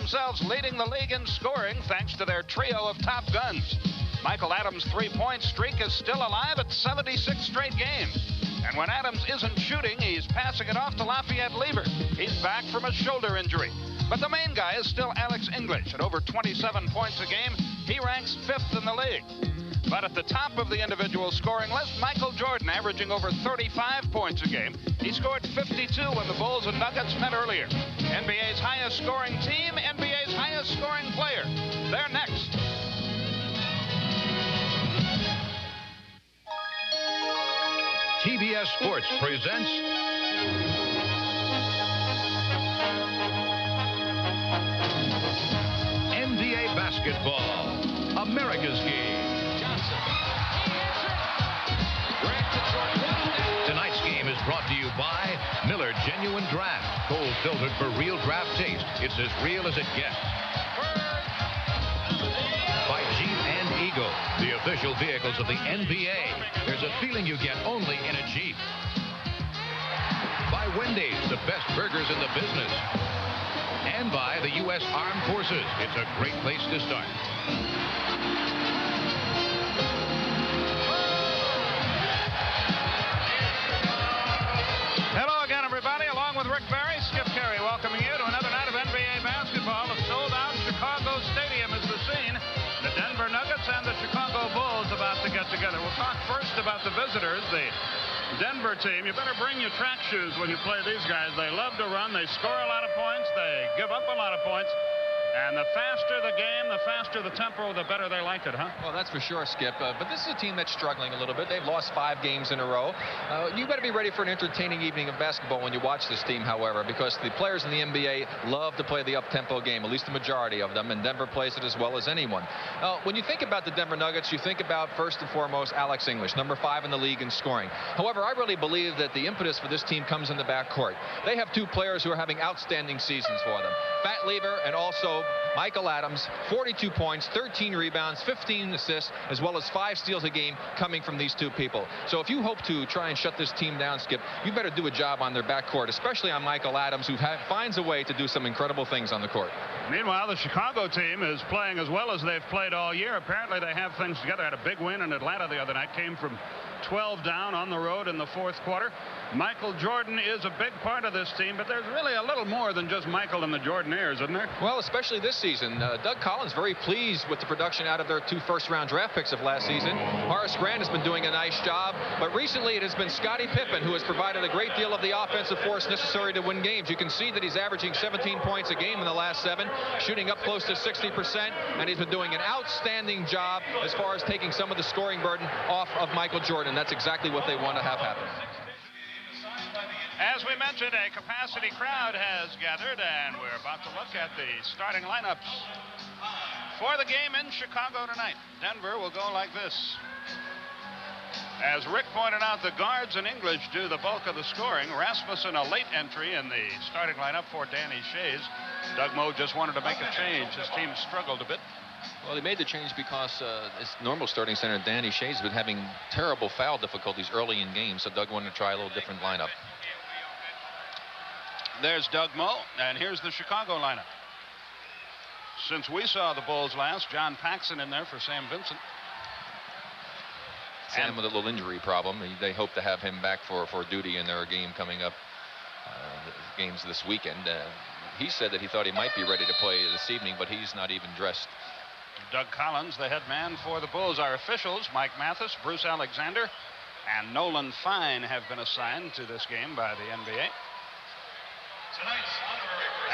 themselves leading the league in scoring thanks to their trio of top guns. Michael Adams' three-point streak is still alive at 76 straight games. And when Adams isn't shooting, he's passing it off to Lafayette Lever. He's back from a shoulder injury. But the main guy is still Alex English at over 27 points a game. He ranks 5th in the league. But at the top of the individual scoring list, Michael Jordan, averaging over 35 points a game. He scored 52 when the Bulls and Nuggets met earlier. NBA's highest scoring team, NBA's highest scoring player. They're next. TBS Sports presents NBA Basketball, America's Game. Johnson. He hits it. Grant to Jordan. Tonight's game is brought to you by Miller Genuine Draft. Cold filtered for real draft taste. It's as real as it gets. By Jeep and Eagle, the official vehicles of the NBA. There's a feeling you get only in a Jeep. By Wendy's, the best burgers in the business. And by the U.S. Armed Forces. It's a great place to start. Hello again, everybody. Along with Rick Barry, Skip Carey welcoming you to another night of NBA basketball. A sold-out Chicago Stadium is the scene. The Denver Nuggets and the Chicago Bulls about to get together. We'll talk first about the visitors, the Denver team. You better bring your track shoes when you play these guys. They love to run. They score a lot of points. They give up a lot of points. And the faster the game, the faster the tempo, the better they like it, huh? Well, that's for sure, Skip. But this is a team that's struggling a little bit. They've lost 5 games in a row. You better be ready for an entertaining evening of basketball when you watch this team, however, because the players in the NBA love to play the up-tempo game, at least the majority of them, and Denver plays it as well as anyone. When you think about the Denver Nuggets, you think about, first and foremost, Alex English, number 5 in the league in scoring. However, I really believe that the impetus for this team comes in the backcourt. They have 2 players who are having outstanding seasons for them. Fat Lever and also Michael Adams, 42 points, 13 rebounds, 15 assists, as well as 5 steals a game coming from these 2 people. So if you hope to try and shut this team down, Skip, you better do a job on their backcourt, especially on Michael Adams, who finds a way to do some incredible things on the court. Meanwhile, the Chicago team is playing as well as they've played all year. Apparently, they have things together. Had a big win in Atlanta the other night. Came from 12 down on the road in the 4th quarter. Michael Jordan is a big part of this team, but there's really a little more than just Michael and the Jordanaires, isn't there? Well, especially this season. Doug Collins very pleased with the production out of their 2 first-round draft picks of last season. Horace Grant has been doing a nice job, but recently it has been Scottie Pippen who has provided a great deal of the offensive force necessary to win games. You can see that he's averaging 17 points a game in the last 7, shooting up close to 60%, and he's been doing an outstanding job as far as taking some of the scoring burden off of Michael Jordan. That's exactly what they want to have happen. As we mentioned, a capacity crowd has gathered, and we're about to look at the starting lineups for the game in Chicago tonight. Denver will go like this. As Rick pointed out, the guards in English do the bulk of the scoring. Rasmussen, a late entry in the starting lineup for Danny Shays. Doug Moe just wanted to make a change. His team struggled a bit. Well, they made the change because his normal starting center, Danny Shays, has been having terrible foul difficulties early in games, so Doug wanted to try a little different lineup. There's Doug Moe, and here's the Chicago lineup. Since we saw the Bulls last, John Paxson in there for Sam Vincent. Sam with a little injury problem. They hope to have him back for duty in their game coming up, games this weekend. He said that he thought he might be ready to play this evening, but he's not even dressed. Doug Collins, the head man for the Bulls. Our officials, Mike Mathis, Bruce Alexander, and Nolan Fine have been assigned to this game by the NBA.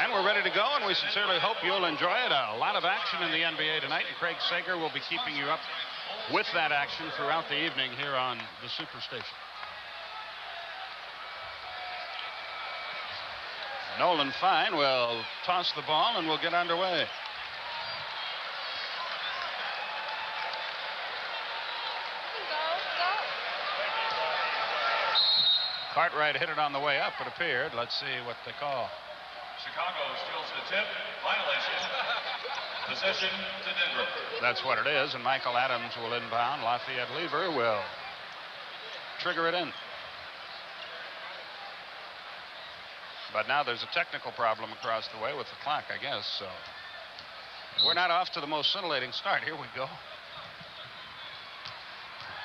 And we're ready to go, and we sincerely hope you'll enjoy it. A lot of action in the NBA tonight, and Craig Sager will be keeping you up with that action throughout the evening here on the Superstation. Nolan Fine will toss the ball, and we'll get underway. Cartwright hit it on the way up, it appeared. Let's see what they call. Chicago steals the tip. Violation. Possession to Denver. That's what it is, and Michael Adams will inbound. Lafayette Lever will trigger it in. But now there's a technical problem across the way with the clock, I guess. So We're not off to the most scintillating start. Here we go.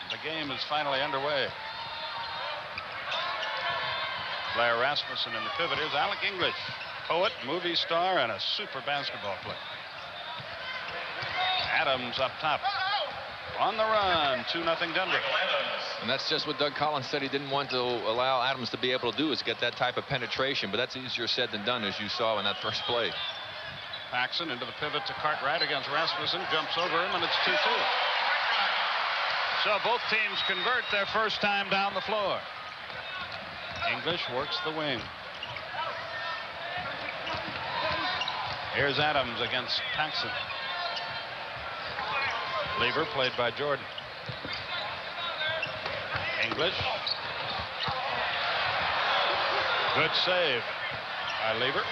The game is finally underway. Blair Rasmussen in the pivot. Here's Alec English, poet, movie star, and a super basketball player. Adams up top. On the run, 2-0 Denver. And that's just what Doug Collins said he didn't want to allow Adams to be able to do, is get that type of penetration. But that's easier said than done, as you saw in that first play. Paxson into the pivot to Cartwright against Rasmussen. Jumps over him, and it's 2-2. So both teams convert their first time down the floor. English works the wing. Here's Adams against Paxson. Lever played by Jordan. English. Good save by Lever.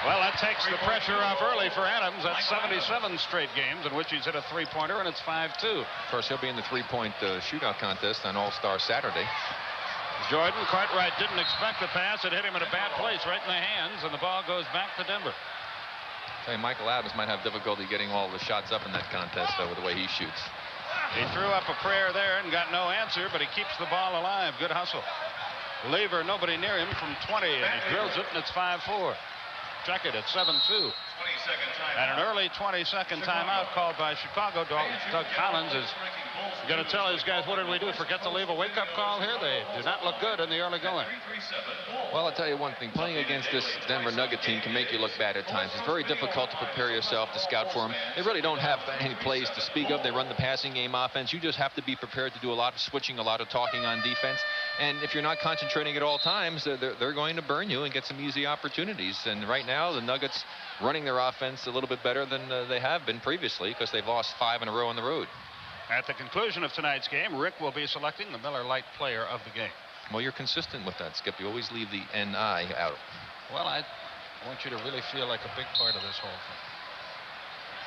Well, that takes the pressure off early for Adams. That's 77 straight games in which he's hit a three-pointer, and it's 5-2. Of course, he'll be in the three-point shootout contest on All-Star Saturday. Jordan, Cartwright didn't expect the pass. It hit him in a bad place, right in the hands, and the ball goes back to Denver. Hey, Michael Adams might have difficulty getting all the shots up in that contest, though, with the way he shoots. He threw up a prayer there and got no answer, but he keeps the ball alive. Good hustle. Lever, nobody near him from 20, and he drills it, and it's 5-4. Check it at 7-2. And an early 20-second timeout called by Chicago. Doug Collins is going to tell his guys, what did we do? Forget to leave a wake-up call here? They do not look good in the early going. Well, I'll tell you one thing. Playing against this Denver Nugget team can make you look bad at times. It's very difficult to prepare yourself to scout for them. They really don't have any plays to speak of. They run the passing game offense. You just have to be prepared to do a lot of switching, a lot of talking on defense. And if you're not concentrating at all times, they're going to burn you and get some easy opportunities. And right now, the Nuggets running their offense a little bit better than they have been previously, because they've lost 5 in a row on the road. At the conclusion of tonight's game, Rick will be selecting the Miller Lite player of the game. Well, you're consistent with that, Skip. You always leave the NI out. Well, I want you to really feel like a big part of this whole thing.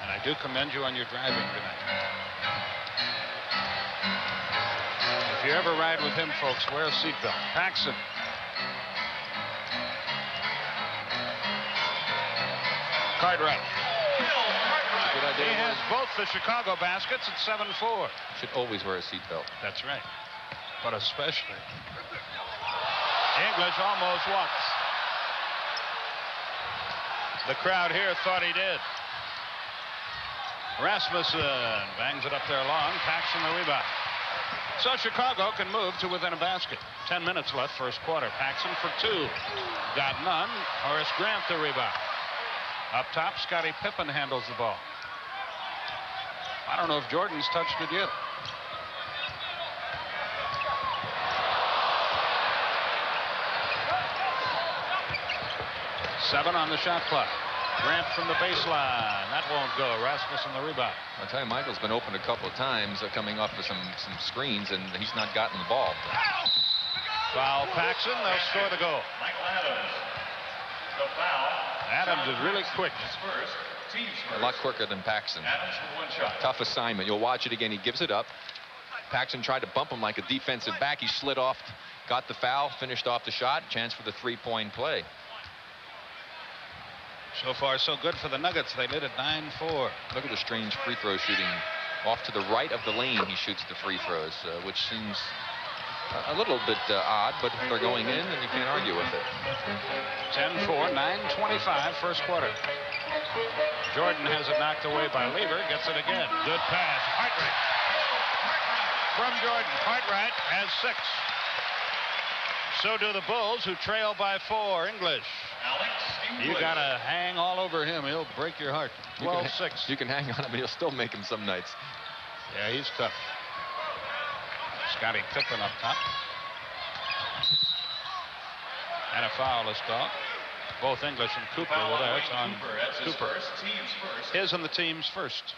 And I do commend you on your driving tonight. If you ever ride with him, folks, wear a seatbelt. Paxson. Cartwright. He has both the Chicago baskets at 7-4. Should always wear a seatbelt. That's right. But especially. English almost walks. The crowd here thought he did. Rasmussen bangs it up there long. Paxson the rebound. So Chicago can move to within a basket. 10 minutes left, first quarter. Paxson for 2. Got none. Horace Grant the rebound. Up top, Scottie Pippen handles the ball. I don't know if Jordan's touched it yet. Seven on the shot clock. Grant from the baseline. That won't go. Rasmussen the rebound. I'll tell you, Michael's been open a couple of times coming off of some screens, and he's not gotten the ball. Foul Paxson. They'll score the goal. Michael Adams. The foul. Adams is really quick. A lot quicker than Paxson. Adams for 1 shot. Tough assignment. You'll watch it again. He gives it up. Paxson tried to bump him like a defensive back. He slid off, got the foul, finished off the shot. Chance for the three-point play. So far, so good for the Nuggets. They lead at 9-4. Look at the strange free throw shooting. Off to the right of the lane, he shoots the free throws, which seems a little bit odd, but if they're going in, then you can't argue with it. 10-4, 9:25, first quarter. Jordan has it knocked away by Lever. Gets it again. Good pass. Cartwright. From Jordan. Cartwright has 6. So do the Bulls, who trail by 4. English. You got to hang all over him. He'll break your heart. 12-6. You can hang on him, and he'll still make him some nights. Yeah, he's tough. Scottie Pippen up top. And a foul is called. Both English and Cooper were there. It's on Cooper. His and the team's first.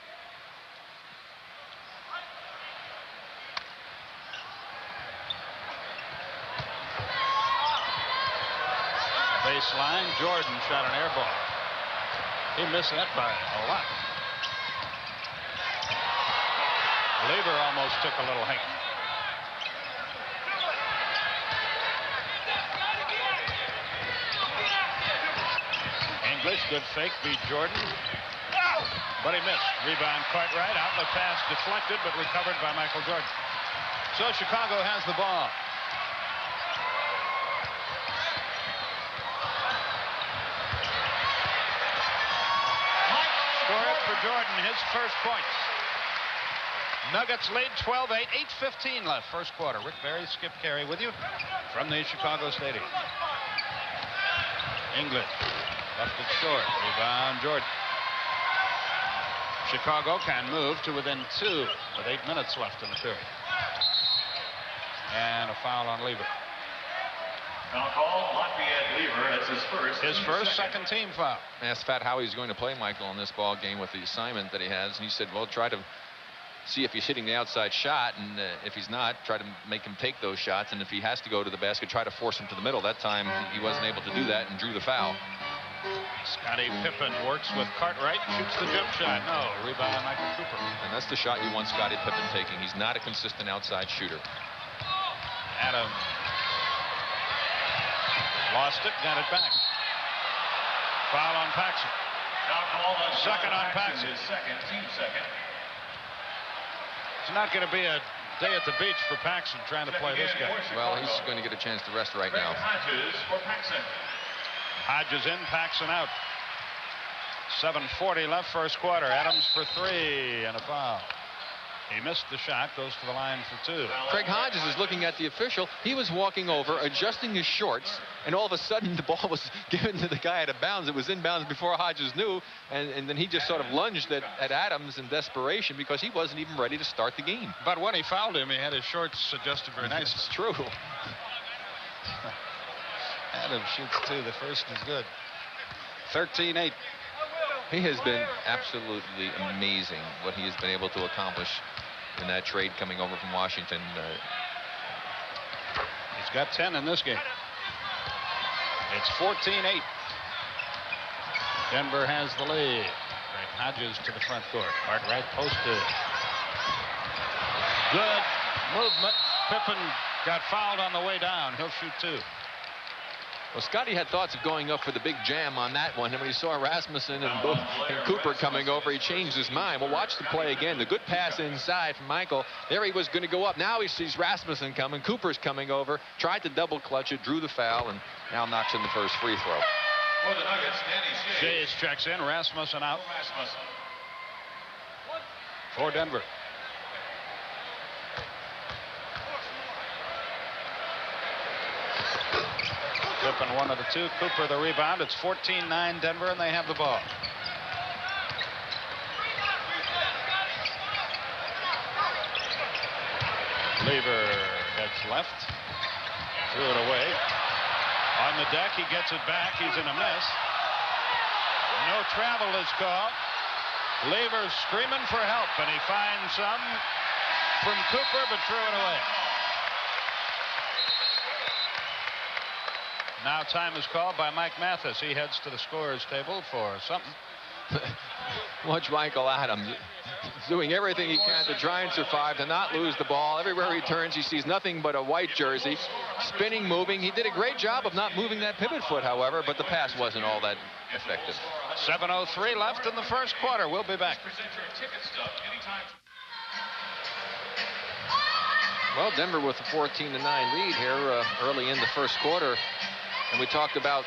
Baseline, Jordan shot an air ball. He missed that by a lot. Lever almost took a little hink. English, good fake, beat Jordan. but he missed. Rebound Cartwright. Outlet pass deflected, but recovered by Michael Jordan. So Chicago has the ball. Score it for Jordan, his first points. Nuggets lead 12-8, 8:15 left, first quarter. Rick Barry, Skip Carey with you from the Chicago Stadium. England left it short. Rebound Jordan. Chicago can move to within 2 with 8 minutes left in the period. And a foul on Lever. Foul call, Lafayette Lever. That's his first. His first second team foul. I asked Fat how he's going to play Michael in this ball game with the assignment that he has, and he said, well, try to see if he's hitting the outside shot, and if he's not, try to make him take those shots, and if he has to go to the basket, try to force him to the middle. That time he wasn't able to do that and drew the foul. Scottie Pippen works with Cartwright, shoots the jump shot. No, rebound on Michael Cooper. And that's the shot you want Scottie Pippen taking. He's not a consistent outside shooter. Adams lost it, got it back. Foul on Paxson. Foul call on Second on Paxson. His second, team second. It's not going to be a day at the beach for Paxson trying to play this guy. Well, he's going to get a chance to rest right now. Hodges for Paxson. Hodges in, Paxson out. 7:40 left, first quarter. Adams for 3 and a foul. He missed the shot, goes to the line for 2. Craig Hodges is looking at the official. He was walking over, adjusting his shorts, and all of a sudden the ball was given to the guy out of bounds. It was in bounds before Hodges knew, and then he just sort of lunged at Adams in desperation because he wasn't even ready to start the game. But when he fouled him, he had his shorts adjusted very nice. It's true. Adams shoots 2. The first is good. 13-8. He has been absolutely amazing what he has been able to accomplish in that trade coming over from Washington. He's got 10 in this game. It's 14-8. Denver has the lead. Craig Hodges to the front court. Cartwright posted. Good movement. Pippen got fouled on the way down. He'll shoot 2. Well, Scotty had thoughts of going up for the big jam on that one, and when he saw Rasmussen and Cooper coming over, he changed his mind. Well, watch the play again. The good pass inside from Michael. There he was going to go up. Now he sees Rasmussen coming. Cooper's coming over. Tried to double clutch it, drew the foul, and now knocks in the first free throw. For the Nuggets, Danny Shays checks in. Rasmussen out. For Denver. Pippen one of the 2. Cooper the rebound. It's 14-9 Denver, and they have the ball. Lever heads left. Threw it away. On the deck, he gets it back. He's in a mess. No travel is called. Lever's screaming for help, and he finds some from Cooper, but threw it away. Now time is called by Mike Mathis. He heads to the scorer's table for something. Watch Michael Adams doing everything he can to try and survive, to not lose the ball. Everywhere he turns, he sees nothing but a white jersey. Spinning, moving. He did a great job of not moving that pivot foot, however, but the pass wasn't all that effective. 7:03 left in the first quarter. We'll be back. Well, Denver with a 14-9 lead here early in the first quarter. And we talked about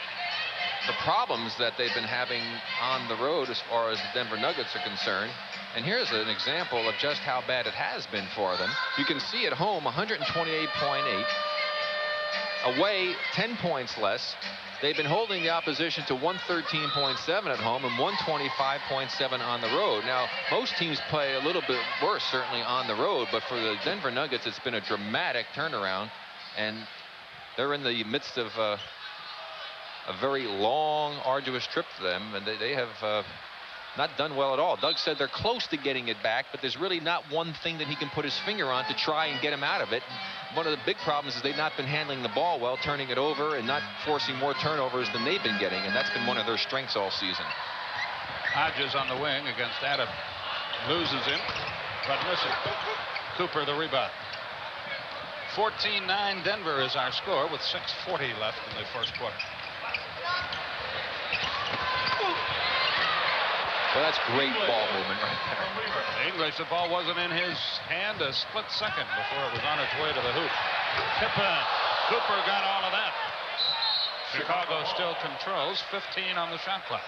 the problems that they've been having on the road as far as the Denver Nuggets are concerned. And here's an example of just how bad it has been for them. You can see at home 128.8. Away 10 points less. They've been holding the opposition to 113.7 at home and 125.7 on the road. Now, most teams play a little bit worse, certainly on the road, but for the Denver Nuggets, it's been a dramatic turnaround, and they're in the midst of a very long, arduous trip for them, and they have not done well at all. Doug said they're close to getting it back, but there's really not one thing that he can put his finger on to try and get him out of it. One of the big problems is they've not been handling the ball well, turning it over and not forcing more turnovers than they've been getting, and that's been one of their strengths all season. Hodges on the wing against Adam. Loses him, but misses. Cooper the rebound. 14-9 Denver is our score with 6:40 left in the first quarter. Well, that's great ball movement right there. English, the ball wasn't in his hand a split second before it was on its way to the hoop. Pippen, Cooper got all of that. Chicago still controls, 15 on the shot clock.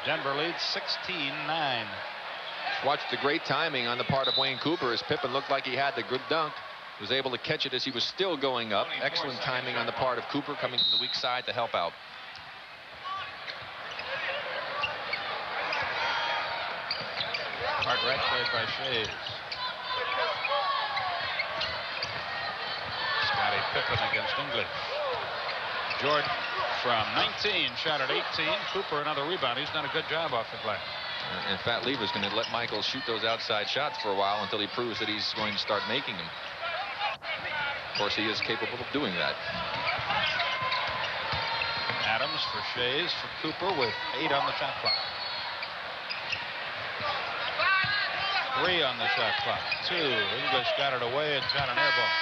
Denver leads 16-9. Watch the great timing on the part of Wayne Cooper as Pippen looked like he had the good dunk. Was able to catch it as he was still going up. Excellent timing on the part of Cooper coming from the weak side to help out. Cartwright played by Shays. Scottie Pippen against English. Jordan from 19 shot at 18. Cooper another rebound. He's done a good job off the glass. And Fat Lever's going to let Michael shoot those outside shots for a while until he proves that he's going to start making them. Of course, he is capable of doing that. Adams for Shays for Cooper with 8 on the shot clock. 3 on the shot clock. 2. English got it away and shot an air ball.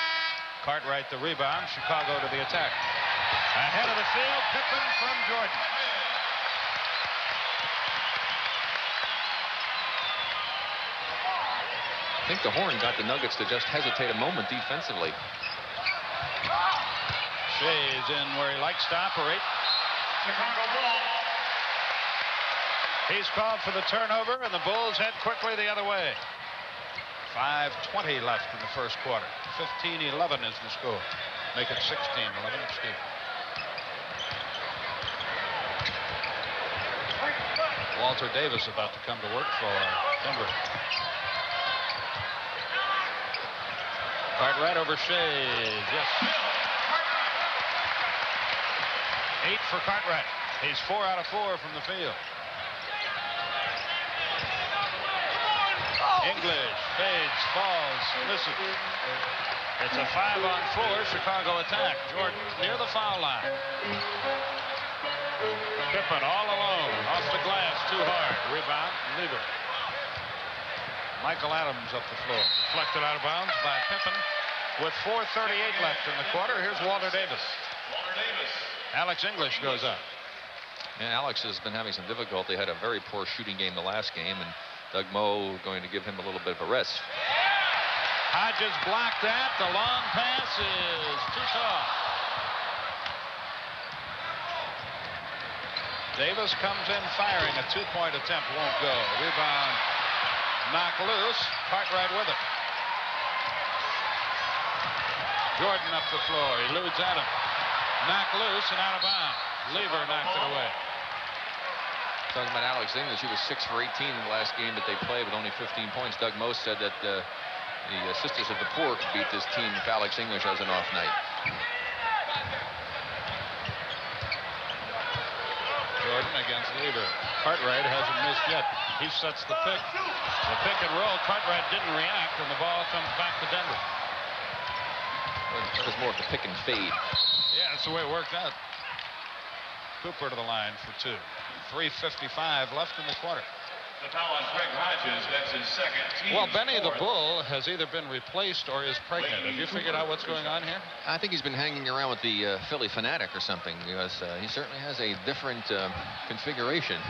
Cartwright the rebound. Chicago to the attack. Ahead of the field, Pippen from Jordan. I think the horn got the Nuggets to just hesitate a moment defensively. Shays in where he likes to operate. Chicago Bulls. He's called for the turnover, and the Bulls head quickly the other way. 5:20 left in the first quarter. 15-11 is the score. Make it 16-11. Excuse me. Walter Davis about to come to work for Denver. Cartwright over Shays. Yes. 8 for Cartwright. He's 4 out of 4 from the field. English fades, falls, misses. It's a 5-on-4 Chicago attack. Jordan near the foul line. Pippen all alone, off the glass, too hard. Rebound, Lever. Michael Adams up the floor. Deflected out of bounds by Pippen with 4:38 left in the quarter. Here's Walter Davis. Alex English goes up. Yeah, Alex has been having some difficulty. Had a very poor shooting game the last game, and Doug Moe going to give him a little bit of a rest. Hodges blocked that. The long pass is too soft. Davis comes in firing. A 2-point attempt won't go. Rebound knocked loose. Cartwright with it. Jordan up the floor. Eludes Adams. Knocked loose and out of bounds. Lever knocked it away. Talking about Alex English, he was 6 for 18 in the last game that they played with only 15 points. Doug Moe said that the Sisters of the Poor could beat this team if Alex English has an off night. Jordan against Lever. Cartwright hasn't missed yet. He sets the pick. The pick and roll. Cartwright didn't react, and the ball comes back to Denver. It was more of the pick and fade. Yeah, that's the way it worked out. Cooper to the line for 2. 3:55 left in the quarter. The foul on Greg Hodges. That's his second. Well, Benny the Bull has either been replaced or is pregnant. Have you figured out what's going on here? I think he's been hanging around with the Philly Fanatic or something, because he certainly has a different configuration.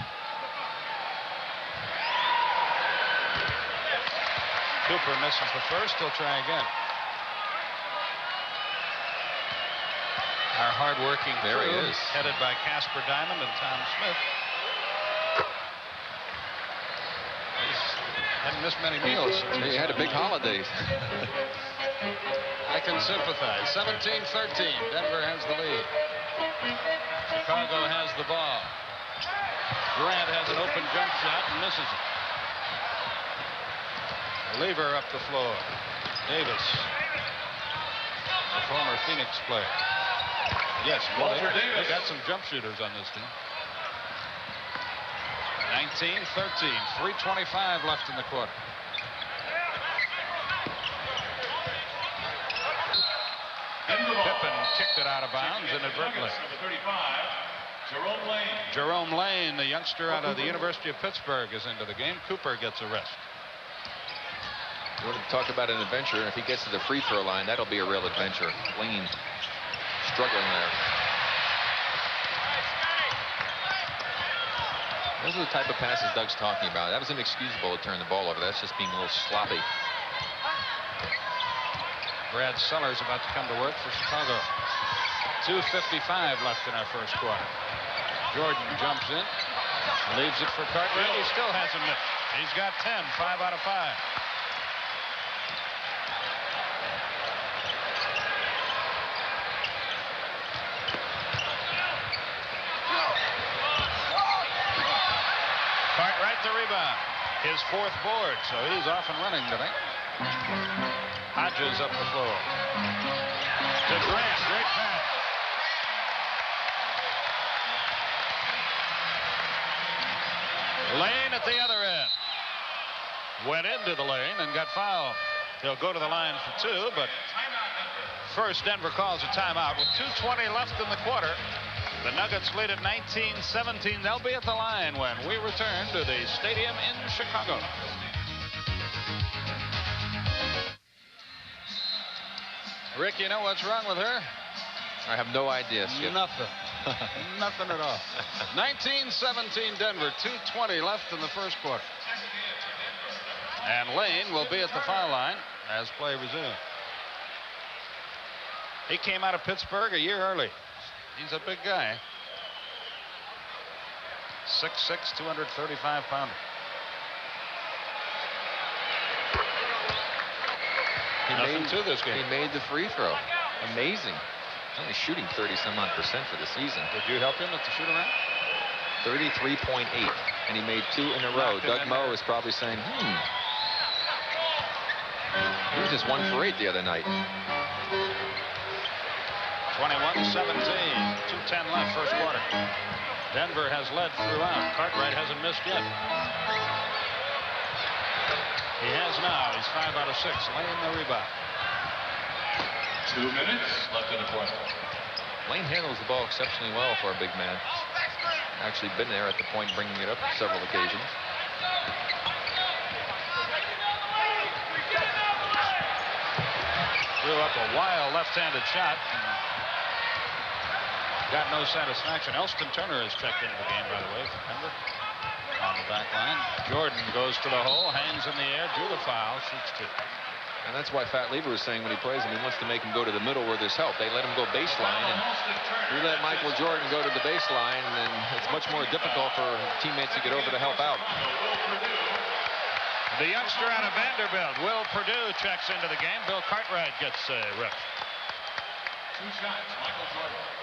Cooper misses the first. He'll try again. Our hard-working There he crew, is. headed by Casper Diamond and Tom Smith. Hadn't missed many meals. He had a big holiday. I can sympathize. 17-13. Denver has the lead. Chicago has the ball. Grant has an open jump shot and misses it. Lever up the floor. Davis, the former Phoenix player. Yes, well, they got some jump shooters on this team. 19-13. 3:25 left in the quarter. Pippen kicked it out of bounds inadvertently. Number 35, Jerome Lane. Jerome Lane, the youngster out of the University of Pittsburgh, is into the game. Cooper gets a rest. You want to talk about an adventure, and if he gets to the free throw line, that'll be a real adventure. Lane struggling there. Those are the type of passes Doug's talking about. That was inexcusable to turn the ball over. That's just being a little sloppy. Brad Sellers about to come to work for Chicago. 2:55 left in our first quarter. Jordan jumps in, leaves it for Cartwright. He still hasn't missed. He's got 10, 5 out of 5. Cartwright the rebound. His 4th board, so he's off and running tonight. Hodges up the floor. To Grant, great pass. Lane at the other end. Went into the lane and got fouled. He'll go to the line for 2, but first Denver calls a timeout with 2:20 left in the quarter. The Nuggets lead at 19-17. They'll be at the line when we return to the stadium in Chicago. Rick, you know what's wrong with her? I have no idea, Skip. Nothing. Nothing at all. 19-17 Denver. 2:20 left in the first quarter. And Lane will be at the foul line as play resumes. He came out of Pittsburgh a year early. He's a big guy. 6'6", 235-pounder. Nothing to this game. He made the free throw. Amazing. Only shooting 30-some-odd% for the season. Did you help him at the shoot-around? 33.8, and he made 2 in a row. Doug Moe is probably saying, he was just 1 for 8 the other night. 21-17, 2:10 left first quarter. Denver has led throughout. Cartwright hasn't missed yet. He has now. He's 5 out of 6. Lane the rebound. 2 minutes left in the quarter. Lane handles the ball exceptionally well for a big man. Actually been there at the point, bringing it up several occasions. Threw up a wild left-handed shot. Got no satisfaction. Elston Turner has checked into the game, by the way, for Denver. On the back line. Jordan goes to the hole, hangs in the air, drew the foul, shoots 2. And that's why Fat Lever was saying when he plays him, he wants to make him go to the middle where there's help. They let him go baseline, and you let Michael Jordan go to the baseline, and it's much more difficult for teammates to get over to help out. The youngster out of Vanderbilt, Will Perdue, checks into the game. Bill Cartwright gets ripped. 2 shots, Michael Jordan.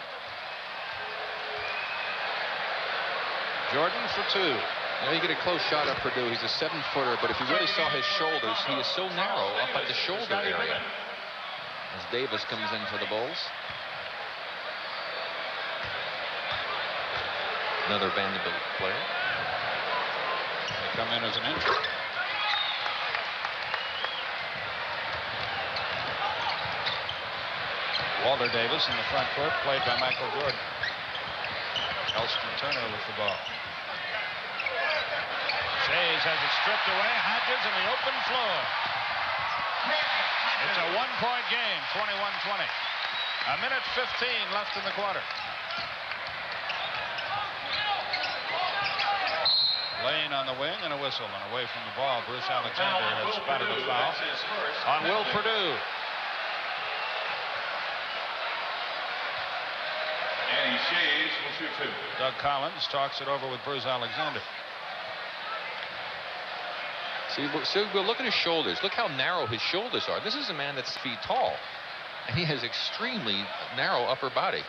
Jordan for 2. You know, you get a close shot of Perdue. He's a 7-footer, but if you really saw his shoulders, he is so narrow up at the shoulder area. As Davis comes in for the Bulls. Another Vanderbilt player. They come in as an injury. Walter Davis in the front court, played by Michael Jordan. Elston Turner with the ball. Shays has it stripped away. Hodges in the open floor. It's a 1-point game, 21-20. A minute 15 left in the quarter. Lane on the wing and a whistle, and away from the ball. Bruce Alexander has spotted a foul on Will Perdue. And Shays will shoot 2. Doug Collins talks it over with Bruce Alexander. See, we'll look at his shoulders. Look how narrow his shoulders are. This is a man that's feet tall, and he has extremely narrow upper body.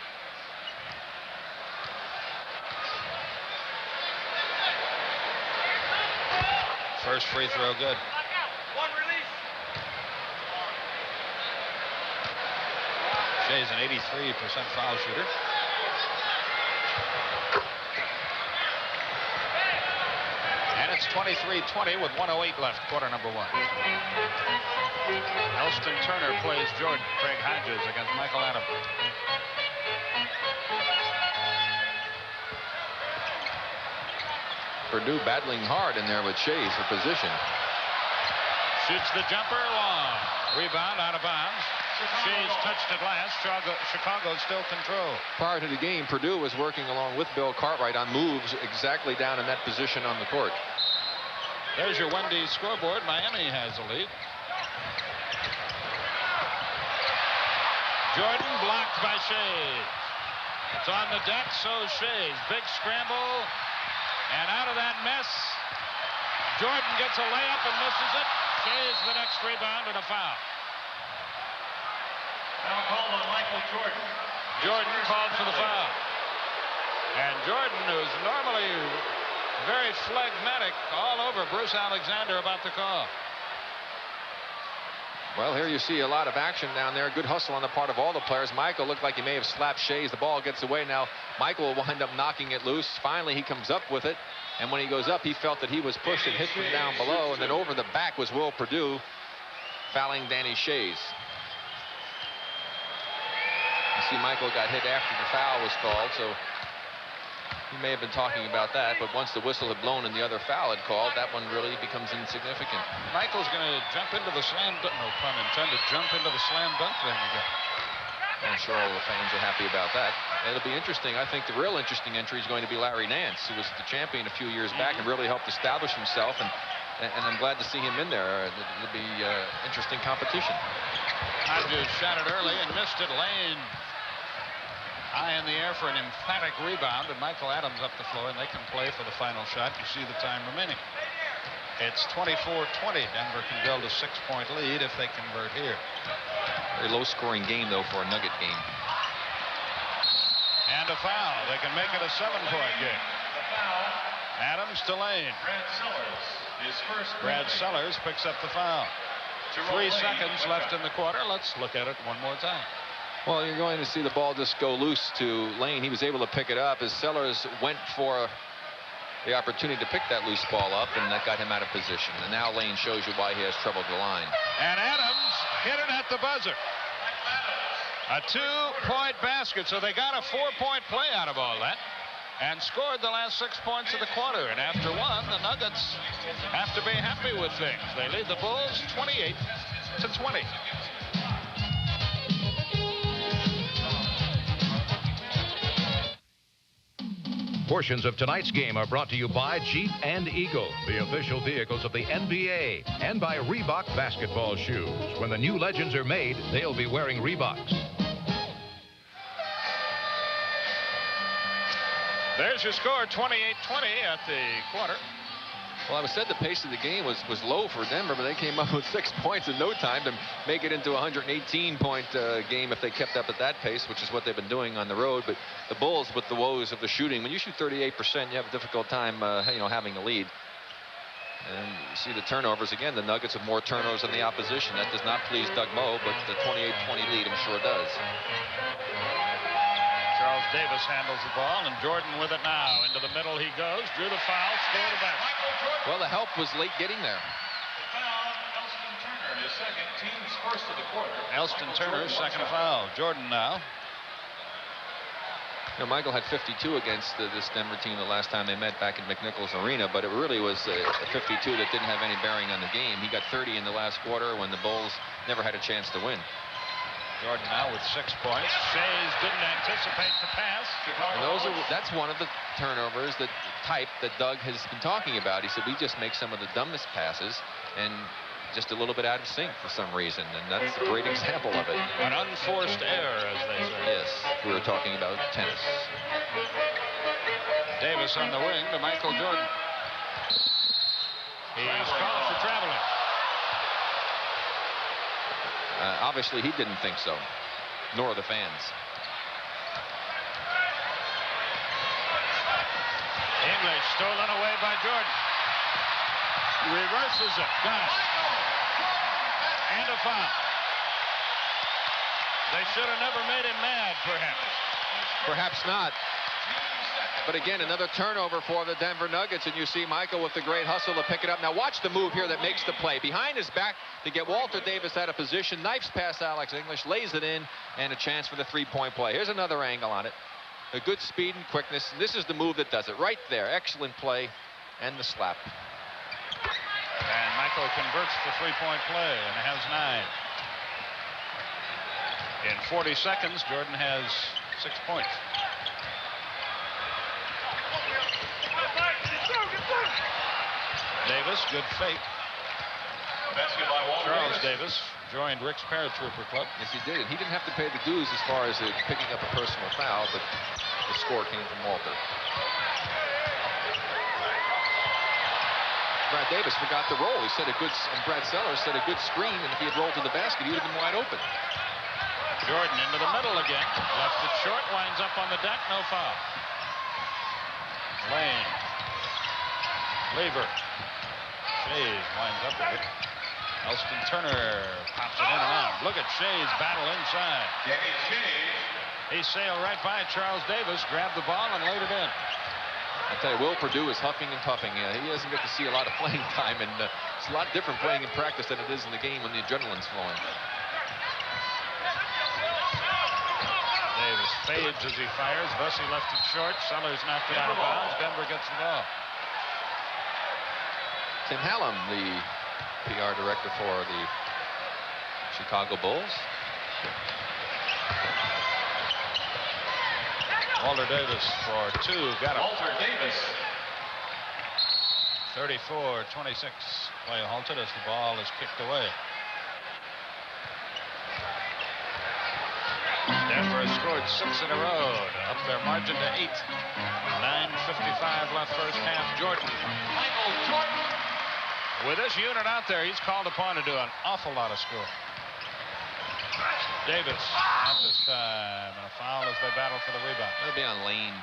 First free throw good. One release. Shay's an 83% foul shooter. And it's 23-20 with 1:08 left, quarter number 1. Elston Turner plays Jordan. Craig Hodges against Michael Adams. Perdue battling hard in there with Shays for position. Shoots the jumper long. Rebound out of bounds. Shays touched it last. Chicago still control. Prior to the game, Purdue was working along with Bill Cartwright on moves exactly down in that position on the court. There's your Wendy's scoreboard. Miami has a lead. Jordan blocked by Shays. It's on the deck, so Shays. Big scramble. And out of that mess, Jordan gets a layup and misses it. Shays the next rebound and a foul. Now called on Michael Jordan. Jordan called for the foul. And Jordan, who's normally very phlegmatic, all over Bruce Alexander about the call. Well, here you see a lot of action down there. Good hustle on the part of all the players. Michael looked like he may have slapped Shays. The ball gets away. Now Michael will wind up knocking it loose. Finally, he comes up with it. And when he goes up, he felt that he was pushed and hit from down below. And then over the back was Will Perdue, fouling Danny Shays. You see Michael got hit after the foul was called, so he may have been talking about that, but once the whistle had blown and the other foul had called, that one really becomes insignificant. Michael's going to jump into the slam dunk, no pun intended, jump into the slam dunk thing again. I'm sure all the fans are happy about that. It'll be interesting. I think the real interesting entry is going to be Larry Nance, who was the champion a few years back and really helped establish himself, and I'm glad to see him in there. It'll be interesting competition. Hodges shot it early and missed it. Lane high in the air for an emphatic rebound, and Michael Adams up the floor, and they can play for the final shot. You see the time remaining. It's 24-20. Denver can build a 6-point lead if they convert here. Very low-scoring game, though, for a Nugget game. And a foul. They can make it a 7-point game. Adams to Lane. Brad Sellers picks up the foul. 3 seconds left in the quarter. Let's look at it one more time. Well, you're going to see the ball just go loose to Lane. He was able to pick it up as Sellers went for the opportunity to pick that loose ball up, and that got him out of position. And now Lane shows you why he has trouble at the line. And Adams hit it at the buzzer. A 2-point basket, so they got a 4-point play out of all that and scored the last 6 points of the quarter. And after one, the Nuggets have to be happy with things. They lead the Bulls 28-20. Portions of tonight's game are brought to you by Jeep and Eagle, the official vehicles of the NBA, and by Reebok basketball shoes. When the new legends are made, they'll be wearing Reeboks. There's your score, 28-20 at the quarter. Well, I said the pace of the game was low for Denver, but they came up with 6 points in no time to make it into a 118-point game if they kept up at that pace, which is what they've been doing on the road. But the Bulls, with the woes of the shooting, when you shoot 38%, you have a difficult time, having a lead. And you see the turnovers again. The Nuggets have more turnovers than the opposition. That does not please Doug Moe, but the 28-20 lead, I'm sure, does. Charles Davis handles the ball, and Jordan with it now. Into the middle he goes, drew the foul, scored a basket. Well, the help was late getting there. Elston Turner, his second, team's first of the quarter. Elston Turner, second foul. Jordan now. Michael had 52 against this Denver team the last time they met back in McNichols Arena, but it really was a 52 that didn't have any bearing on the game. He got 30 in the last quarter when the Bulls never had a chance to win. Jordan now with 6 points. Shays didn't anticipate the pass. And that's one of the turnovers, the type that Doug has been talking about. He said, we just make some of the dumbest passes and just a little bit out of sync for some reason, and that's a great example of it. An unforced error, as they say. Yes, we were talking about tennis. Davis on the wing to Michael Jordan. He's called for traveling. Obviously, he didn't think so, nor the fans. English stolen away by Jordan. Reverses it. Got it. And a foul. They should have never made him mad, perhaps. Perhaps not. But again, another turnover for the Denver Nuggets, and you see Michael with the great hustle to pick it up. Now watch the move here that makes the play. Behind his back to get Walter Davis out of position. Knifes past Alex English, lays it in, and a chance for the 3-point play. Here's another angle on it. A good speed and quickness. And this is the move that does it. Right there. Excellent play. And the slap. And Michael converts the 3-point play and has 9. In 40 seconds, Jordan has 6 points. Davis, good fake. Charles Davis joined Rick's Paratrooper Club. Yes, he did. And he didn't have to pay the dues as far as picking up a personal foul, but the score came from Walter. Brad Davis forgot to roll. He said and Brad Sellers said a good screen, and if he had rolled to the basket, he would have been wide open. Jordan into the middle again. Left it short, winds up on the deck, no foul. Lane. Lever. Shays winds up with it. Elston Turner pops it in and out. Look at Shays battle inside. He sailed right by Charles Davis, grabbed the ball, and laid it in. I tell you, Will Perdue is huffing and puffing. He doesn't get to see a lot of playing time, and it's a lot different playing in practice than it is in the game when the adrenaline's flowing. Davis fades as he fires. Bussey left it short. Sellers knocked it out of bounds. Denver gets the ball. Tim Hallam, the PR director for the Chicago Bulls. Walter Davis for 2. Got him. Walter Davis. 34-26. Play halted as the ball is kicked away. Denver has scored 6 in a row to up their margin to 8. 9:55 left first half. Jordan. Michael Jordan. With this unit out there, he's called upon to do an awful lot of scoring. Davis, not this time, and a foul as they battle for the rebound. It'll be on Lane.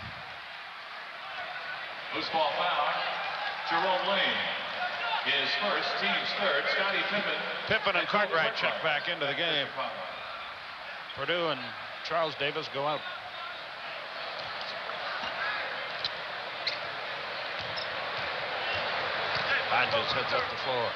Loose ball foul. Jerome Lane. His first, team's third. Scottie Pippen. Pippen and Cartwright check back into the game. Perdue and Charles Davis go out. Hodges heads up the floor.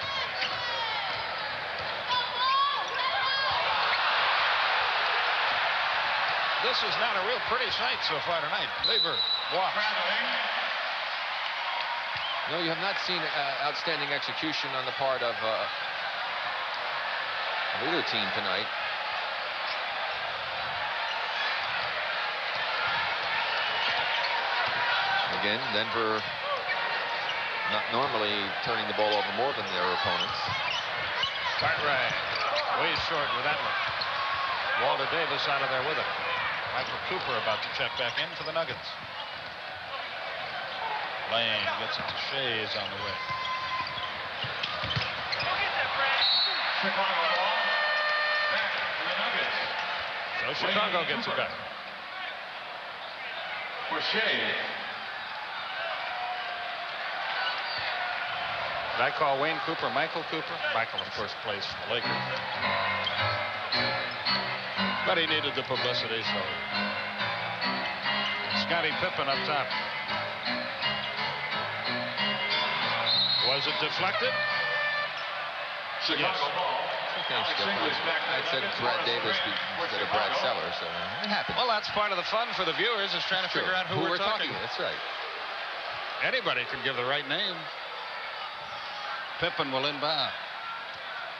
This is not a real pretty sight so far tonight. Lever walks. No, you have not seen outstanding execution on the part of either team tonight. Again, Denver not normally turning the ball over more than their opponents. Cartwright way short with that one. Walter Davis out of there with it. Michael Cooper about to check back in for the Nuggets. Lane gets it to Shays on the way. Chicago ball. Back to the Nuggets. So Chicago gets it back. For Shea. Did I call Wayne Cooper Michael Cooper? Michael, of course, plays for the Lakers. But he needed the publicity, so. Scottie Pippen up top. Was it deflected? Chicago Yes. ball. Okay, I said Brad Davis instead of Brad Sellers, so it happened. Well, that's part of the fun for the viewers is trying to figure out who we're talking about. That's right. Anybody can give the right name. Pippen will inbound.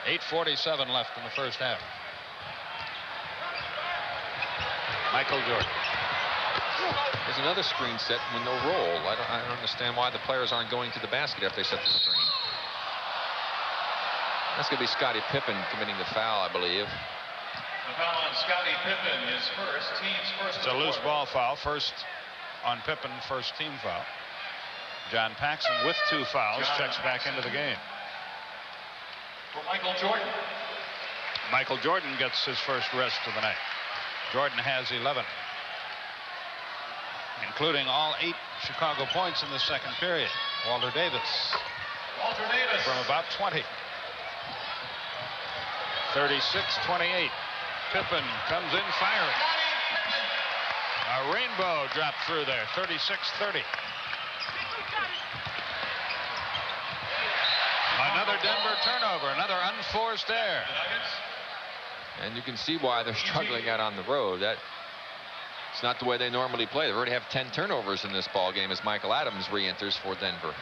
8:47 left in the first half. Michael Jordan. There's another screen set with no roll. I don't understand why the players aren't going to the basket after they set the screen. That's going to be Scottie Pippen committing the foul, I believe. The foul on Scottie Pippen, his first, team's first. It's a loose ball foul. First on Pippen, first team foul. John Paxson with 2 fouls checks back into the game. For Michael Jordan. Michael Jordan gets his first rest of the night. Jordan has 11, including all 8 Chicago points in the second period. Walter Davis from about 20. 36-28. Pippen comes in firing. A rainbow dropped through there. 36-30. Another Denver turnover, another unforced error. And you can see why they're struggling out on the road. It's not the way they normally play. They already have 10 turnovers in this ball game as Michael Adams re-enters for Denver.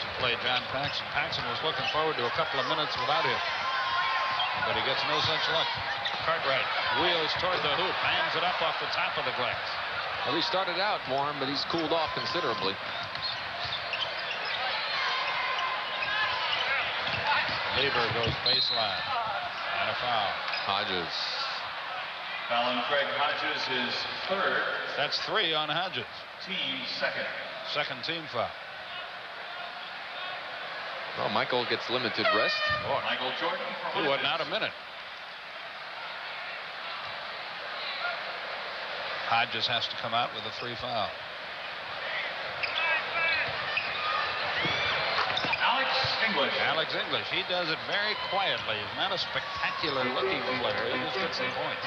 To play John Paxson. Paxson was looking forward to a couple of minutes without him. but he gets no such luck. Cartwright wheels toward the hoop, hands it up off the top of the glass. Well, he started out warm, but he's cooled off considerably. Lever goes baseline. And a foul. Hodges. Foul on Craig Hodges is third. That's 3 on Hodges. Team second. Second team foul. Well, Michael gets limited rest. Boy, Michael Jordan for he wasn't out a minute. Hodges has to come out with a 3 foul. Alex English, he does it very quietly. He's not a spectacular looking player. He just gets the point.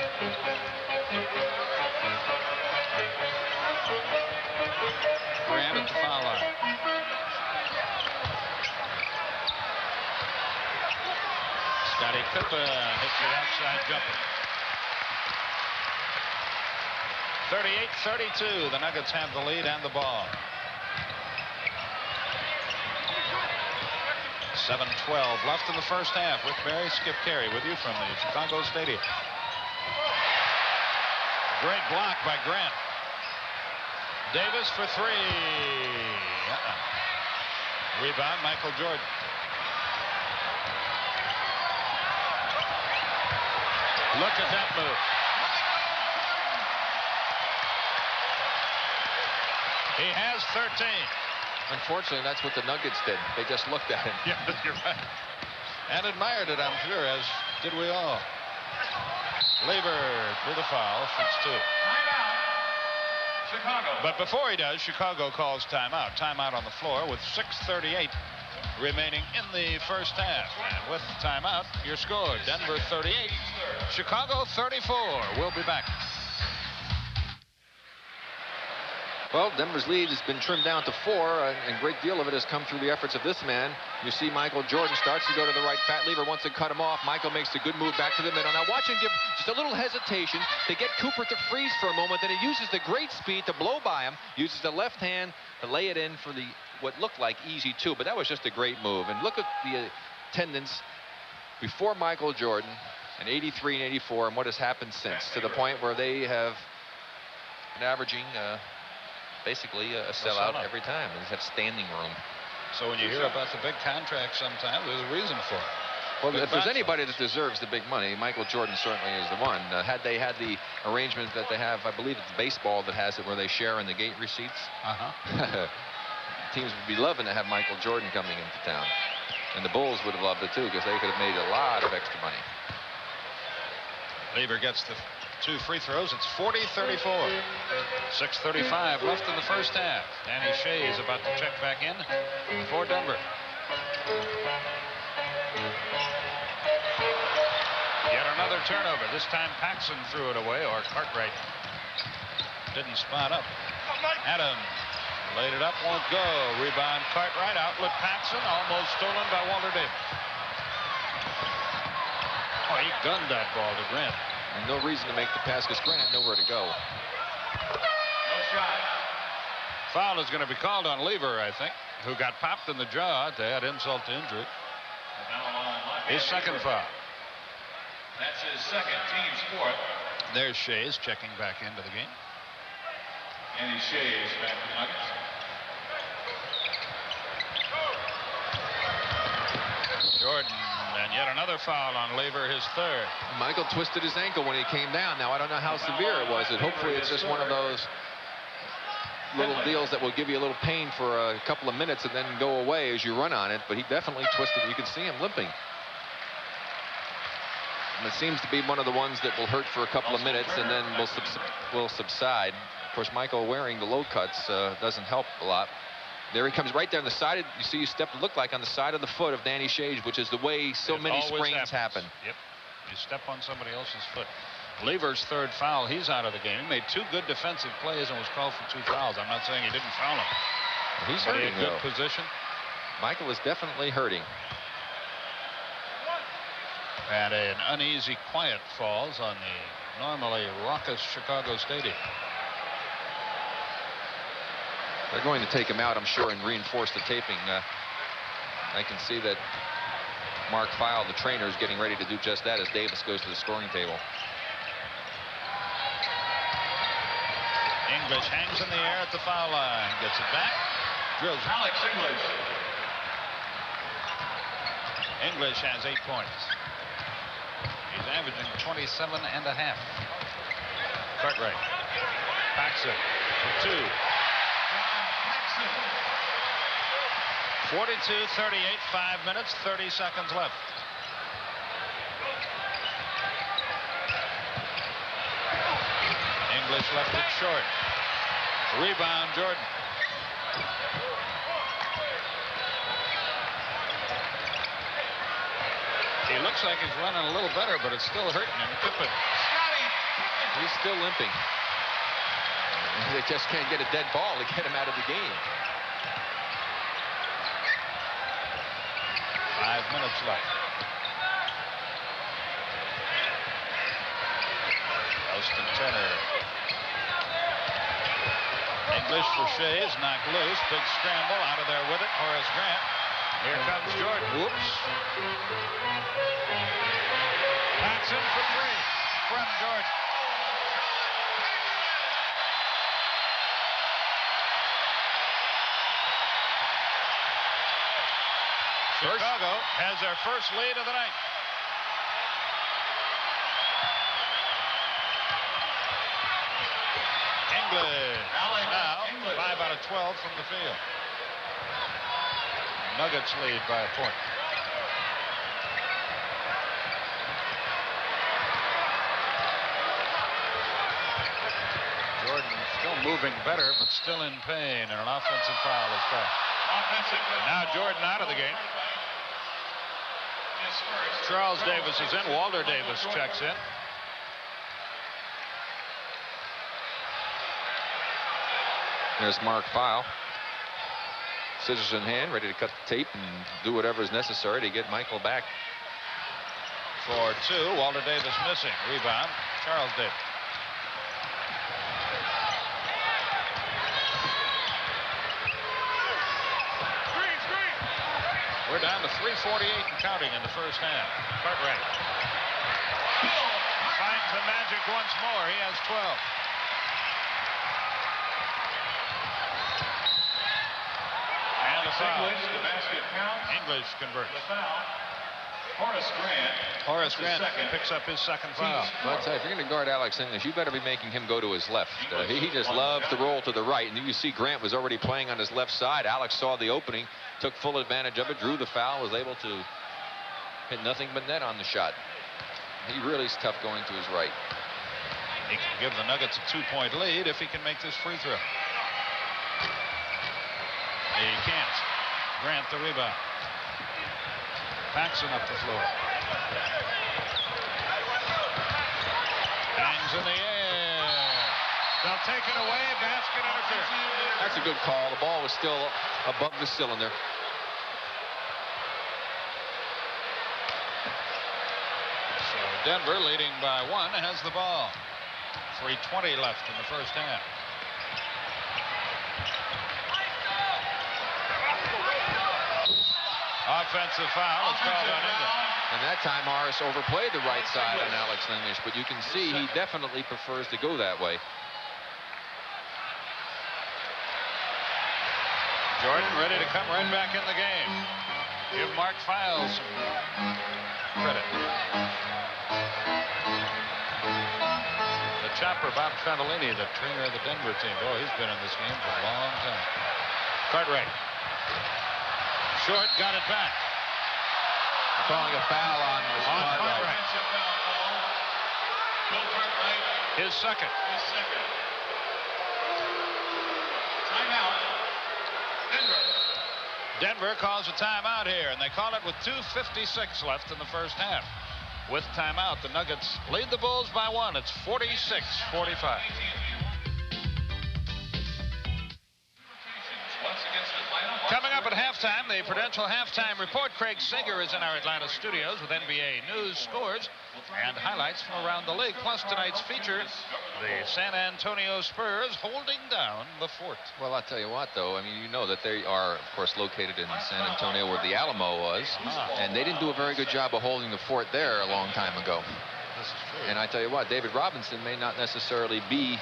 Grant at the foul line. Scottie Pippen hits the outside jumper. 38-32. The Nuggets have the lead and the ball. 7:12 left in the first half. Rick Barry, Skip Carey with you from the Chicago Stadium. Great block by Grant. Davis for 3. Rebound, Michael Jordan. Look at that move. He has 13. Unfortunately, that's what the Nuggets did. They just looked at him. Yeah, you're right. And admired it, I'm sure, as did we all. Lever with a foul, shoots 2. Timeout. Chicago. But before he does, Chicago calls timeout. Timeout on the floor with 6:38 remaining in the first half. And with timeout, your score, Denver 38, Chicago 34. We'll be back. Well, Denver's lead has been trimmed down to 4, and a great deal of it has come through the efforts of this man. You see Michael Jordan starts to go to the right. Pat Lever wants to cut him off. Michael makes a good move back to the middle. Now watch him give just a little hesitation to get Cooper to freeze for a moment. Then he uses the great speed to blow by him, uses the left hand to lay it in for the what looked like easy 2, but that was just a great move. And look at the attendance before Michael Jordan in 83 and 84 and what has happened since, to the point where they have been averaging basically a sellout every time. They have standing room. So when you hear about the big contracts sometimes, there's a reason for it. Well, if there's anybody that deserves the big money, Michael Jordan certainly is the one. Had they had the arrangement that they have, I believe it's baseball that has it, where they share in the gate receipts. Teams would be loving to have Michael Jordan coming into town. And the Bulls would have loved it too, because they could have made a lot of extra money. Lever gets the 2 free throws. It's 40-34. 6:35 left in the first half. Danny Shea is about to check back in for Denver. Yet another turnover. This time Paxson threw it away, or Cartwright didn't spot up. Adams laid it up, won't go. Rebound Cartwright, outlet Paxson, almost stolen by Walter Davis. Oh, he gunned that ball to Grant. And no reason to make the pass because Grant had nowhere to go. No shot. Foul is going to be called on Lever, I think, who got popped in the jaw to add insult to injury. His second foul. That's his second, team's 4th. There's Shays checking back into the game. Danny Shea is back to Nuggets. Jordan, and yet another foul on Lever, his 3rd. Michael twisted his ankle when he came down. Now, I don't know how severe it was. Hopefully, it's just one of those little deals that will give you a little pain for a couple of minutes and then go away as you run on it. But he definitely twisted. You can see him limping. And it seems to be one of the ones that will hurt for a couple of minutes and then will subside. Of course, Michael wearing the low cuts doesn't help a lot. There he comes right there on the side. You see, you look like on the side of the foot of Danny Shea, which is the way so many sprains happen. Yep. You step on somebody else's foot. Lever's 3rd foul. He's out of the game. He made 2 good defensive plays and was called for 2 fouls. I'm not saying he didn't foul him. He's hurting, in a good position. Michael is definitely hurting. And an uneasy quiet falls on the normally raucous Chicago Stadium. They're going to take him out, I'm sure, and reinforce the taping. I can see that Mark Feil, the trainer, is getting ready to do just that as Davis goes to the scoring table. English hangs in the air at the foul line, gets it back, drills it. Alex English. English has 8 points. He's averaging 27 and a half. Cartwright. Paxson for 2. 42-38, 5 minutes, 30 seconds left. English left it short. Rebound, Jordan. He looks like he's running a little better, but it's still hurting him. Pippen. He's still limping. They just can't get a dead ball to get him out of the game. 5 minutes left. Elston Turner. English for Shays, knocked loose. Big scramble, out of there with it. Horace Grant. Here comes Jordan. Whoops. Paxson for 3 from Jordan. Chicago has their first lead of the night. English now 5 out of 12 from the field. Nuggets lead by a point. Jordan still moving better, but still in pain, and an offensive foul is called. Now Jordan out of the game. Charles Davis is in. Walter Davis checks in. There's Mark Feil. Scissors in hand, ready to cut the tape and do whatever is necessary to get Michael back. For 2. Walter Davis missing. Rebound. Charles Davis. We're down to 3:48 and counting in the first half. Cartwright finds the magic once more. He has 12. And the foul. The basket counts. English converts. The foul. Horace Grant. Horace Grant picks up his second foul. Well, I'd say if you're going to guard Alex English, you better be making him go to his left. He just loves to roll to the right. And you see Grant was already playing on his left side. Alex saw the opening, took full advantage of it, drew the foul, was able to hit nothing but net on the shot. He really is tough going to his right. He can give the Nuggets a 2-point lead if he can make this free throw. He can't. Grant the rebound. Paxson up the floor. Hangs in the air. They'll take it away. Basket interference. That's a good call. The ball was still above the cylinder. So Denver, leading by 1, has the ball. 3:20 left in the first half. Offensive foul is called on English. And that time Morris overplayed the right side on Alex English, but you can see he definitely prefers to go that way. Jordan ready to come right back in the game. Give Mark Feil some credit. The chopper, Bob Fantellini, the trainer of the Denver team. Oh, he's been in this game for a long time. Cartwright. Short, got it back. They're calling a foul on Cartwright. His second. Timeout. Denver calls a timeout here, and they call it with 2:56 left in the first half. With timeout, the Nuggets lead the Bulls by 1. It's 46-45. Coming up at halftime, the Prudential Halftime Report. Craig Sager is in our Atlanta studios with NBA news, scores, and highlights from around the league. Plus tonight's feature The San Antonio Spurs holding down the fort. Well, I'll tell you what, though. I mean, you know that they are, of course, located in San Antonio where the Alamo was. And they didn't do a very good job of holding the fort there a long time ago. This is true. And I tell you what, David Robinson may not necessarily be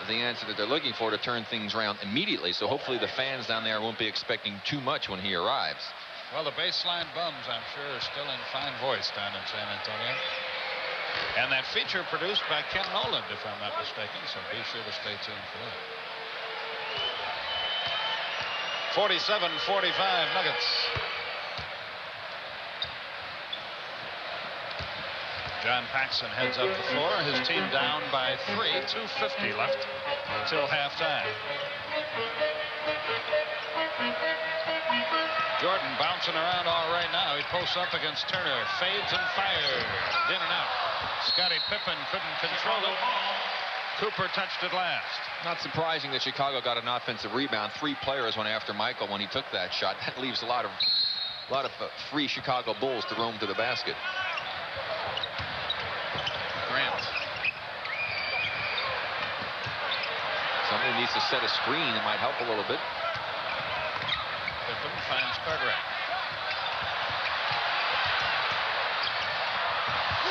the answer that they're looking for to turn things around immediately. So hopefully the fans down there won't be expecting too much when he arrives. Well, the baseline bums, I'm sure, are still in fine voice down in San Antonio. And that feature produced by Ken Noland, if I'm not mistaken, so be sure to stay tuned for that. 47-45 Nuggets. John Paxson heads up the floor. His team down by 3, 2:50 left until halftime. Jordan bouncing around all right now. He posts up against Turner, fades and fires, in and out. Scottie Pippen couldn't control it. Cooper touched it last. Not surprising that Chicago got an offensive rebound. 3 players went after Michael when he took that shot. That leaves a lot of free Chicago Bulls to roam to the basket. Grant. Somebody needs to set a screen. It might help a little bit. Pippen finds Cartwright.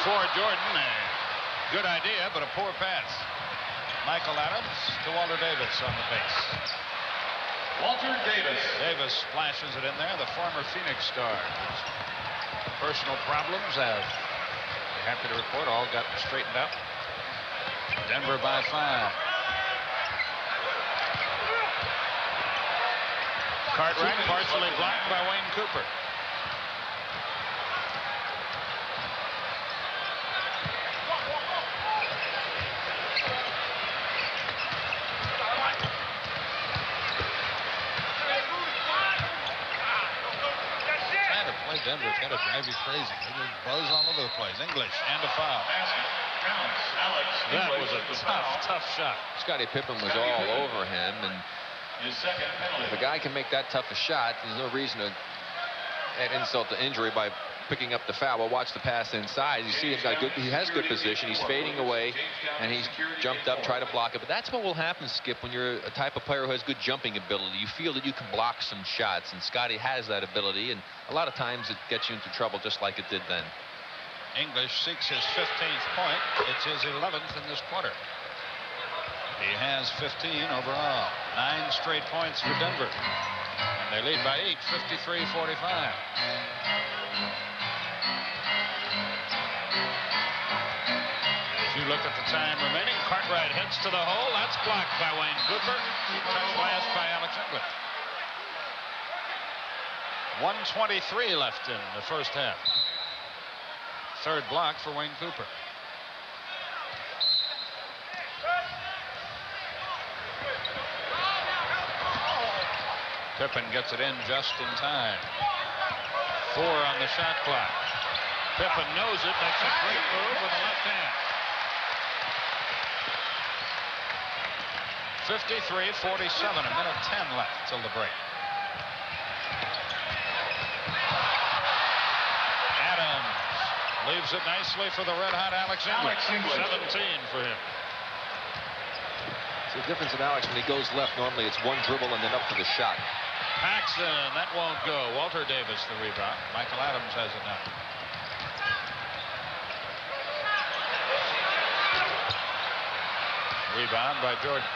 For Jordan, a good idea, but a poor pass. Michael Adams to Walter Davis on the base. Walter Davis. Davis splashes it in there, the former Phoenix star. Personal problems have, happy to report, all gotten straightened out. Denver by 5. Cartwright partially blocked by Wayne Cooper. Denver's got to drive you crazy. They just buzz all over the place. English and a foul. That was a tough shot. Scottie Pippen was all over him, and if a guy can make that tough a shot, there's no reason to add insult to injury by picking up the foul. Well, watch the pass inside. You see he has good position. He's fading away, and he's jumped up, try to block it. But that's what will happen, Skip, when you're a type of player who has good jumping ability. You feel that you can block some shots, and Scottie has that ability, and a lot of times it gets you into trouble just like it did then. English seeks his 15th point. It's his 11th in this quarter. He has 15 overall. 9 straight points for Denver. And they lead by 8, 53-45. As you look at the time remaining, Cartwright heads to the hole. That's blocked by Wayne Cooper. Touched last by Alex English. 1:23 left in the first half. Third block for Wayne Cooper. Pippen gets it in just in time. 4 on the shot clock. Pippen knows it, makes a great move with the left hand. 53-47, a minute 10 left till the break. Adams leaves it nicely for the red-hot Alex English. 17 for him. It's the difference in Alex when he goes left. Normally it's one dribble and then up to the shot. Paxson, that won't go. Walter Davis the rebound. Michael Adams has it now. Rebound by Jordan.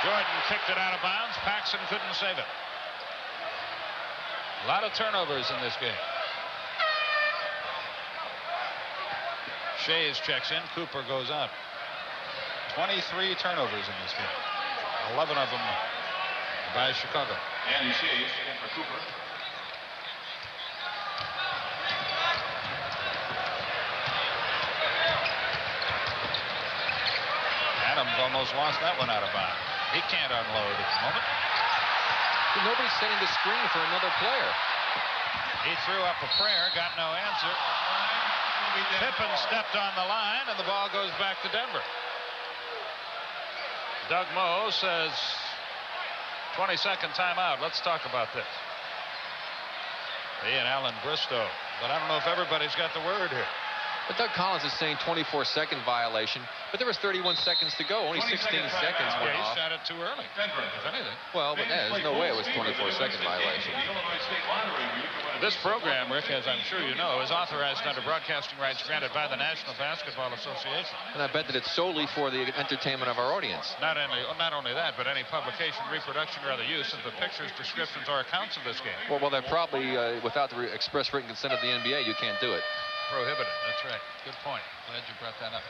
Jordan kicked it out of bounds. Paxson couldn't save it. A lot of turnovers in this game. Shays checks in. Cooper goes out. 23 turnovers in this game. 11 of them by Chicago. Andy Shays in for Cooper. Adams almost lost that one out of bounds. He can't unload at the moment. Nobody's setting the screen for another player. He threw up a prayer, got no answer. Pippen stepped on the line, and the ball goes back to Denver. Doug Moe says 20-second timeout. Let's talk about this. He and Alan Bristow. But I don't know if everybody's got the word here. But Doug Collins is saying 24-second violation, but there was 31 seconds to go. Only 16 seconds went He off. shot it too early, if anything. Well, but there's no way it was 24-second violation. This program, Rick, as I'm sure you know, is authorized under broadcasting rights granted by the National Basketball Association. And I bet that it's solely for the entertainment of our audience. Not only that, but any publication, reproduction, or other use of the pictures, descriptions, or accounts of this game. Well, they're probably, without the express written consent of the NBA, you can't do it. Prohibited. That's right. Good point. Glad you brought that up.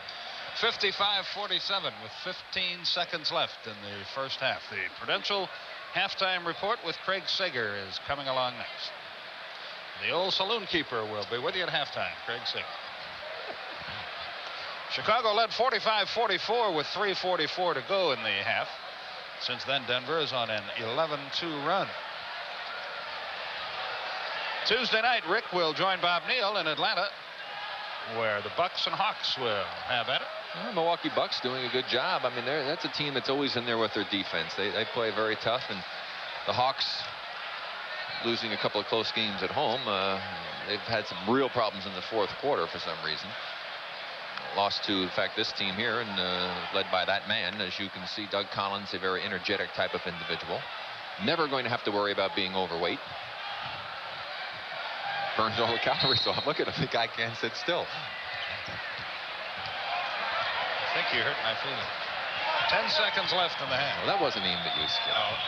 55-47 with 15 seconds left in the first half. The Prudential halftime report with Craig Sager is coming along next. The old saloon keeper will be with you at halftime. Craig Sager. Chicago led 45-44 with 3:44 to go in the half. Since then, Denver is on an 11-2 run. Tuesday night, Rick will join Bob Neal in Atlanta, where the Bucks and Hawks will have at it. Well, Milwaukee Bucks doing a good job. I mean, that's a team that's always in there with their defense. They play very tough, and the Hawks, losing a couple of close games at home, they've had some real problems in the fourth quarter for some reason. Lost to, in fact, this team here, and led by that man, as you can see, Doug Collins, a very energetic type of individual. Never going to have to worry about being overweight. Burns all the calories off. Look at him. The guy can't sit still. I think you hurt my feelings. 10 seconds left in the half. Well, that wasn't aimed at you, Skip. Oh.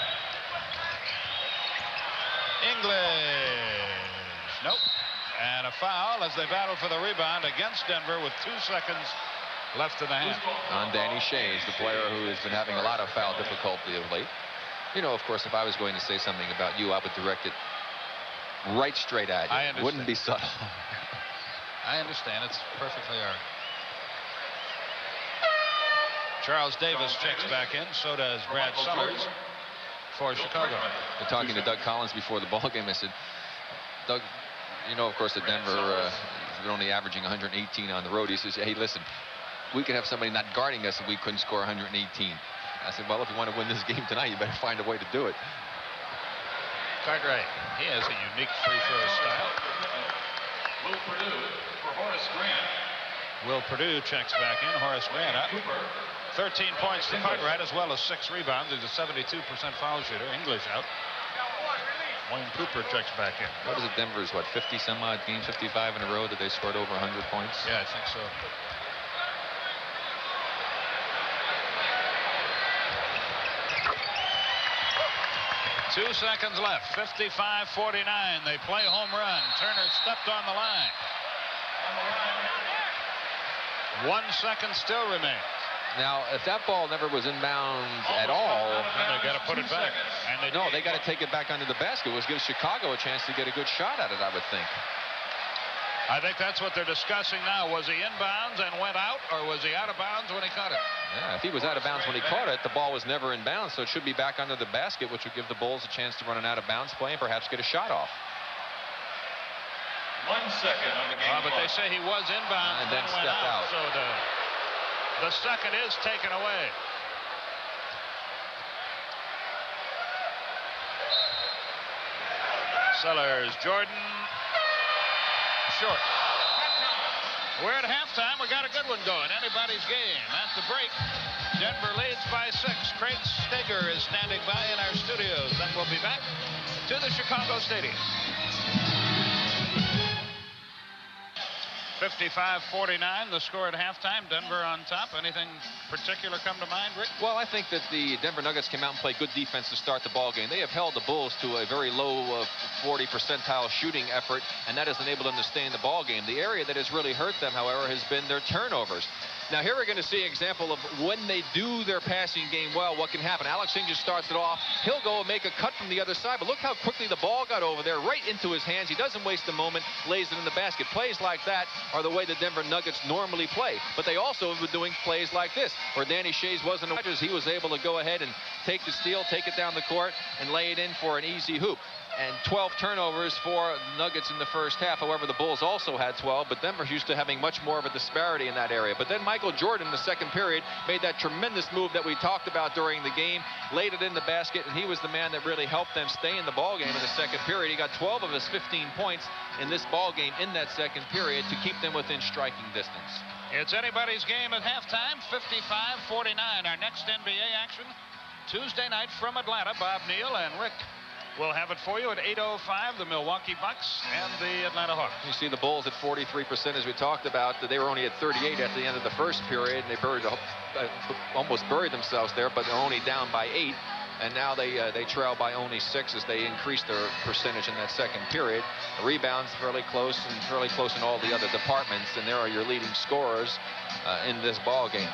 English. Nope. And a foul as they battle for the rebound against Denver with 2 seconds left in the half. On Danny Shays, the player who has been having a lot of foul difficulty of late. You know, of course, if I was going to say something about you, I would direct it right straight at you. I understand. Wouldn't be subtle. I understand. It's perfectly all right. Charles Davis checks back in. So does Brad Summers for Chicago. We're talking to Doug Collins before the ball game. I said, Doug, you know, of course, that Denver has been only averaging 118 on the road. He says, hey, listen, we could have somebody not guarding us if we couldn't score 118. I said, well, if you want to win this game tonight, you better find a way to do it. Cartwright, he has a unique free throw style. Will Purdue for Horace Grant. Will Purdue checks back in. Horace Grant up. 13 points to Cartwright as well as 6 rebounds. He's a 72% foul shooter. English out. Wayne Cooper checks back in. What is it, Denver's, 50 some odd games, 55 in a row that they scored over 100 points? Yeah, I think so. Two seconds left. 55-49. They play home run. Turner stepped on the line. 1 second still remains. Now, if that ball never was inbounds at all, then they got to put it back. And they got to take it back under the basket, which gives Chicago a chance to get a good shot at it, I would think. I think that's what they're discussing now. Was he inbounds and went out, or was he out of bounds when he caught it? Yeah, if he was out of bounds when he caught it, the ball was never in bounds, so it should be back under the basket, which would give the Bulls a chance to run an out-of-bounds play and perhaps get a shot off. 1 second on the game But they say he was inbounds and then went stepped out. So the second is taken away. Sellers, Jordan, short. We're at halftime. We got a good one going. Anybody's game. At the break, Denver leads by 6. Craig Steger is standing by in our studios. Then we'll be back to the Chicago Stadium. 55-49, the score at halftime. Denver on top. Anything particular come to mind, Rick? Well, I think that the Denver Nuggets came out and played good defense to start the ball game. They have held the Bulls to a very low 40 percentile shooting effort, and that has enabled them to stay in the ball game. The area that has really hurt them, however, has been their turnovers. Now, here we're going to see an example of when they do their passing game well, what can happen. Alex Inges starts it off. He'll go and make a cut from the other side, but look how quickly the ball got over there, right into his hands. He doesn't waste a moment, lays it in the basket. Plays like that are the way the Denver Nuggets normally play, but they also have been doing plays like this, where Danny Shays wasn't a he was able to go ahead and take the steal, take it down the court, and lay it in for an easy hoop. And 12 turnovers for Nuggets in the first half. However, the Bulls also had 12, but Denver's used to having much more of a disparity in that area. But then Mike Michael Jordan in the second period made that tremendous move that we talked about during the game, laid it in the basket, and he was the man that really helped them stay in the ball game in the second period. He got 12 of his 15 points in this ball game in that second period to keep them within striking distance. It's anybody's game at halftime, 55-49. Our next NBA action, Tuesday night from Atlanta. Bob Neal and Rick will have it for you at 8:05, the Milwaukee Bucks and the Atlanta Hawks. You see the Bulls at 43%, as we talked about. They were only at 38 at the end of the first period, and they almost buried themselves there, but they're only down by 8. And now they trail by only 6 as they increase their percentage in that second period. The rebounds fairly close in all the other departments, and there are your leading scorers in this ball game.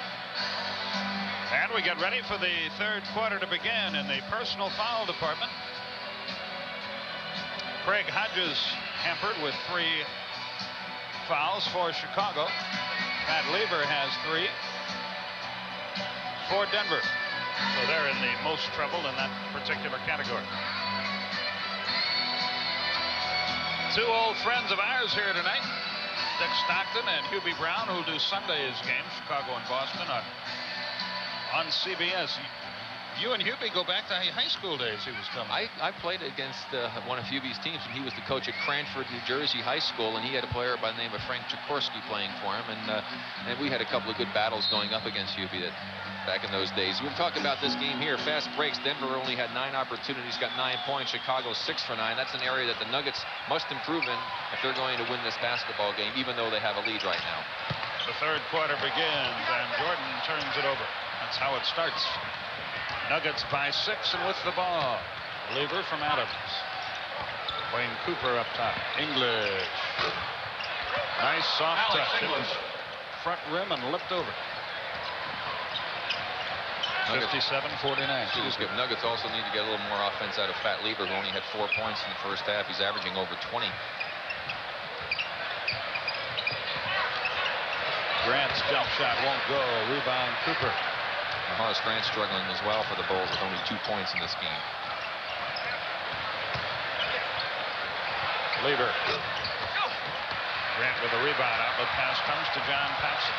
And we get ready for the third quarter to begin in the personal foul department. Craig Hodges hampered with 3 fouls for Chicago. Pat Lever has 3 for Denver. So they're in the most trouble in that particular category. 2 old friends of ours here tonight, Dick Stockton and Hubie Brown, who'll do Sunday's game, Chicago and Boston, on CBS. You and Hubie go back to high school days, he was telling me. I played against one of Hubie's teams, and he was the coach at Cranford, New Jersey High School, and he had a player by the name of Frank Jaworski playing for him, and we had a couple of good battles going up against Hubie back in those days. We've talked about this game here. Fast breaks. Denver only had 9 opportunities, got 9 points. Chicago 6 for 9. That's an area that the Nuggets must improve in if they're going to win this basketball game, even though they have a lead right now. The third quarter begins, and Jordan turns it over. That's how it starts. Nuggets by 6 and with the ball. Lever from Adams. Wayne Cooper up top. English. Nice soft touch. It was front rim and lipped over. 57-49. Nuggets also need to get a little more offense out of Fat Lever, who only had 4 points in the first half. He's averaging over 20. Grant's jump shot won't go. Rebound Cooper. Horace Grant struggling as well for the Bulls with only 2 points in this game. Lever. Grant with a rebound. Outlet pass comes to John Paxson.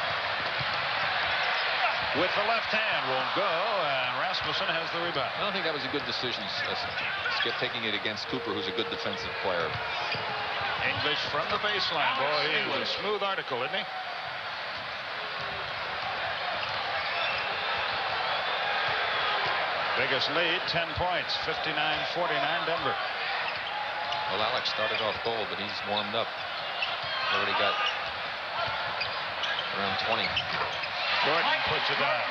With the left hand, won't go, and Rasmussen has the rebound. I don't think that was a good decision, Skip, taking it against Cooper, who's a good defensive player. English from the baseline. Boy, he was a smooth article, isn't he? Biggest lead, 10 points, 59-49 Denver. Well, Alex started off cold, but he's warmed up. Already got around 20. Jordan puts it down.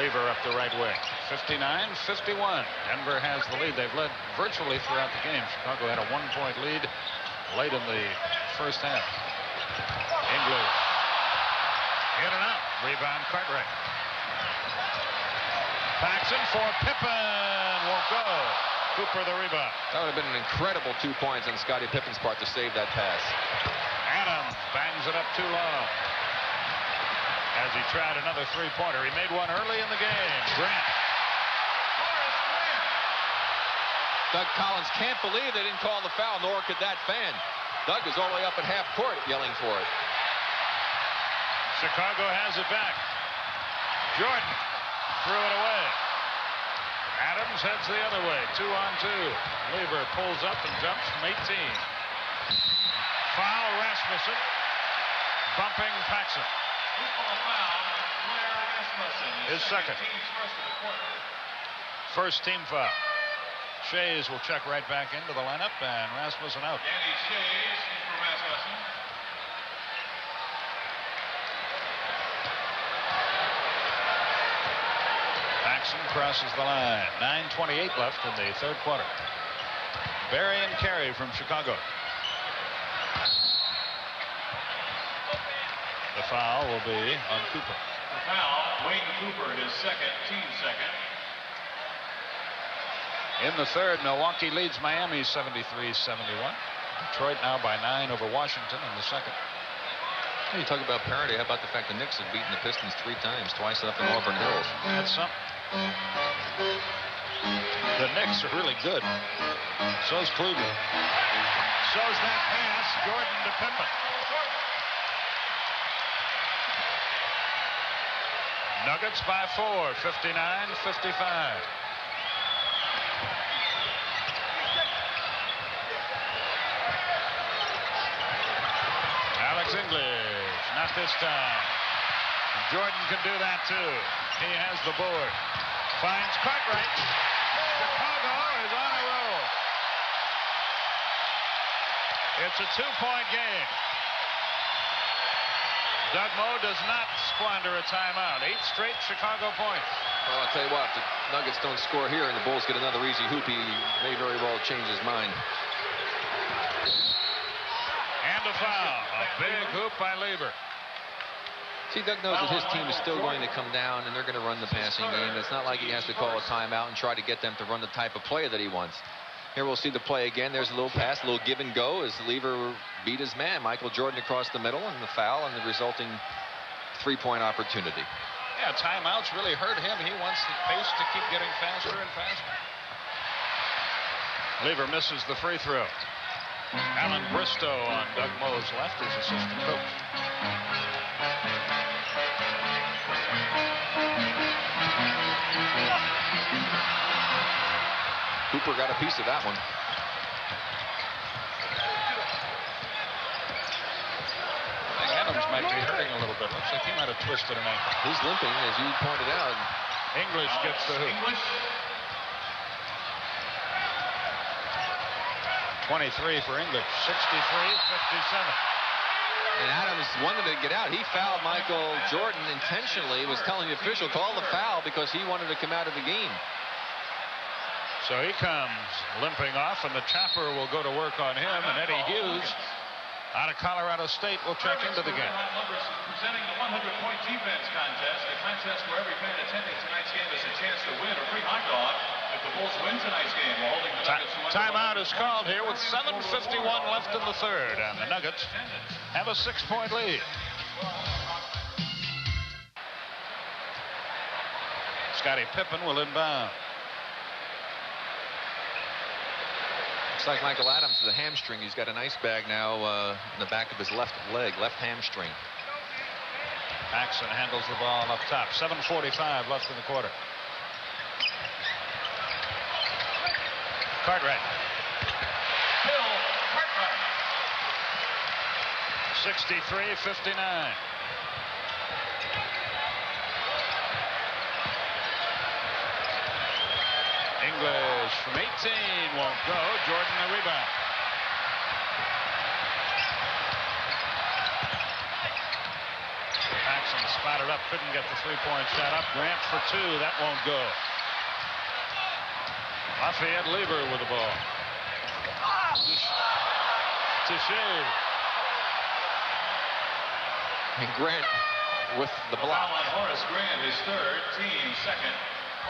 Lever up the right wing. 59-51. Denver has the lead. They've led virtually throughout the game. Chicago had a 1-point lead late in the first half. English. In and out. Rebound Cartwright. Paxson for Pippen. Won't go. Cooper the rebound. That would have been an incredible 2 points on Scottie Pippen's part to save that pass. Adams bangs it up too long as he tried another 3-pointer. He made one early in the game. Grant. Doug Collins can't believe they didn't call the foul, nor could that fan. Doug is all the way up at half court yelling for it. Chicago has it back. Jordan threw it away. Adams heads the other way. 2-on-2. Lever pulls up and jumps from 18. Foul Rasmussen. Bumping Paxson. His second. First team foul. Shays will check right back into the lineup, and Rasmussen out. Danny Shays for Rasmussen. Paxson crosses the line. 9:28 left in the third quarter. Barry and Carey from Chicago. The foul will be on Cooper. The foul, Wayne Cooper, his second, team second. In the third, Milwaukee leads Miami 73-71. Detroit now by 9 over Washington in the second. You talk about parity. How about the fact the Knicks have beaten the Pistons 3 times, twice up in Auburn Hills? That's something. The Knicks are really good. So's Cleveland. shows that pass. Jordan to Pippen. Nuggets by 4, 59-55. Alex English, not this time. Jordan can do that too. He has the board. Finds Cartwright. Chicago is on a roll. It's a 2-point game. Doug Moe does not squander a timeout. 8 straight Chicago points. Well, I'll tell you what, if the Nuggets don't score here and the Bulls get another easy hoop, he may very well change his mind. And a foul. A big hoop by Lieber. See, Doug knows that his team is still going to come down and they're going to run the passing game. It's not like he has to call a timeout and try to get them to run the type of play that he wants. Here we'll see the play again. There's a little pass, a little give and go as Lieber beat his man. Michael Jordan across the middle and the foul and the resulting 3-point opportunity. Yeah, timeouts really hurt him. He wants the pace to keep getting faster and faster. Lieber misses the free throw. Alan Bristow on Doug Moe's left as assistant coach. Cooper got a piece of that one. Adams might be hurting a little bit. Looks like he might have twisted an ankle. He's limping, as you pointed out. English gets the hoop. 23 for English. 63-57. And Adams wanted to get out. He fouled Michael Jordan intentionally. He was telling the official, call the foul because he wanted to come out of the game. So he comes limping off, and the chopper will go to work on him. And Eddie Hughes, out of Colorado State, will check into the game. Presenting the 100-point defense contest, a contest where every fan attending tonight's game has a chance to win a free hot dog if the Bulls win tonight's game. We're holding the Nuggets to Timeout is called here with 7:51 left in the third, and the Nuggets have a 6-point lead. Scottie Pippen will inbound. Looks like Michael Adams is a hamstring. He's got an ice bag now in the back of his left leg, left hamstring. Paxson handles the ball up top. 7:45 left in the quarter. Cartwright. Bill Cartwright. 63-59. English from 18 won't go. Jordan the rebound. Paxson spotted up, couldn't get the 3-point shot up. Grant for 2, that won't go. Lafayette Lieber with the ball. Touché. And Grant with the Foul block. on Horace Grant, his third, team second.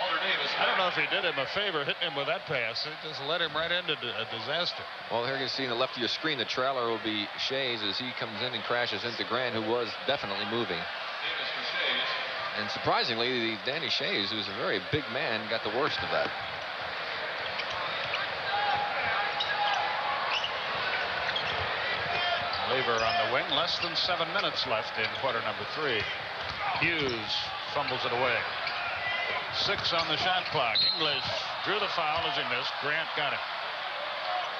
Alder Davis. I don't know if he did him a favor hitting him with that pass. It just led him right into a disaster. Well, here you can see in the left of your screen, the trailer will be Shays as he comes in and crashes into Grant, who was definitely moving. Davis for Shays. And surprisingly, Danny Shays, who's a very big man, got the worst of that. Lieber on the wing. Less than 7 minutes left in quarter number 3. Hughes fumbles it away. 6 on the shot clock. English drew the foul as he missed. Grant got it.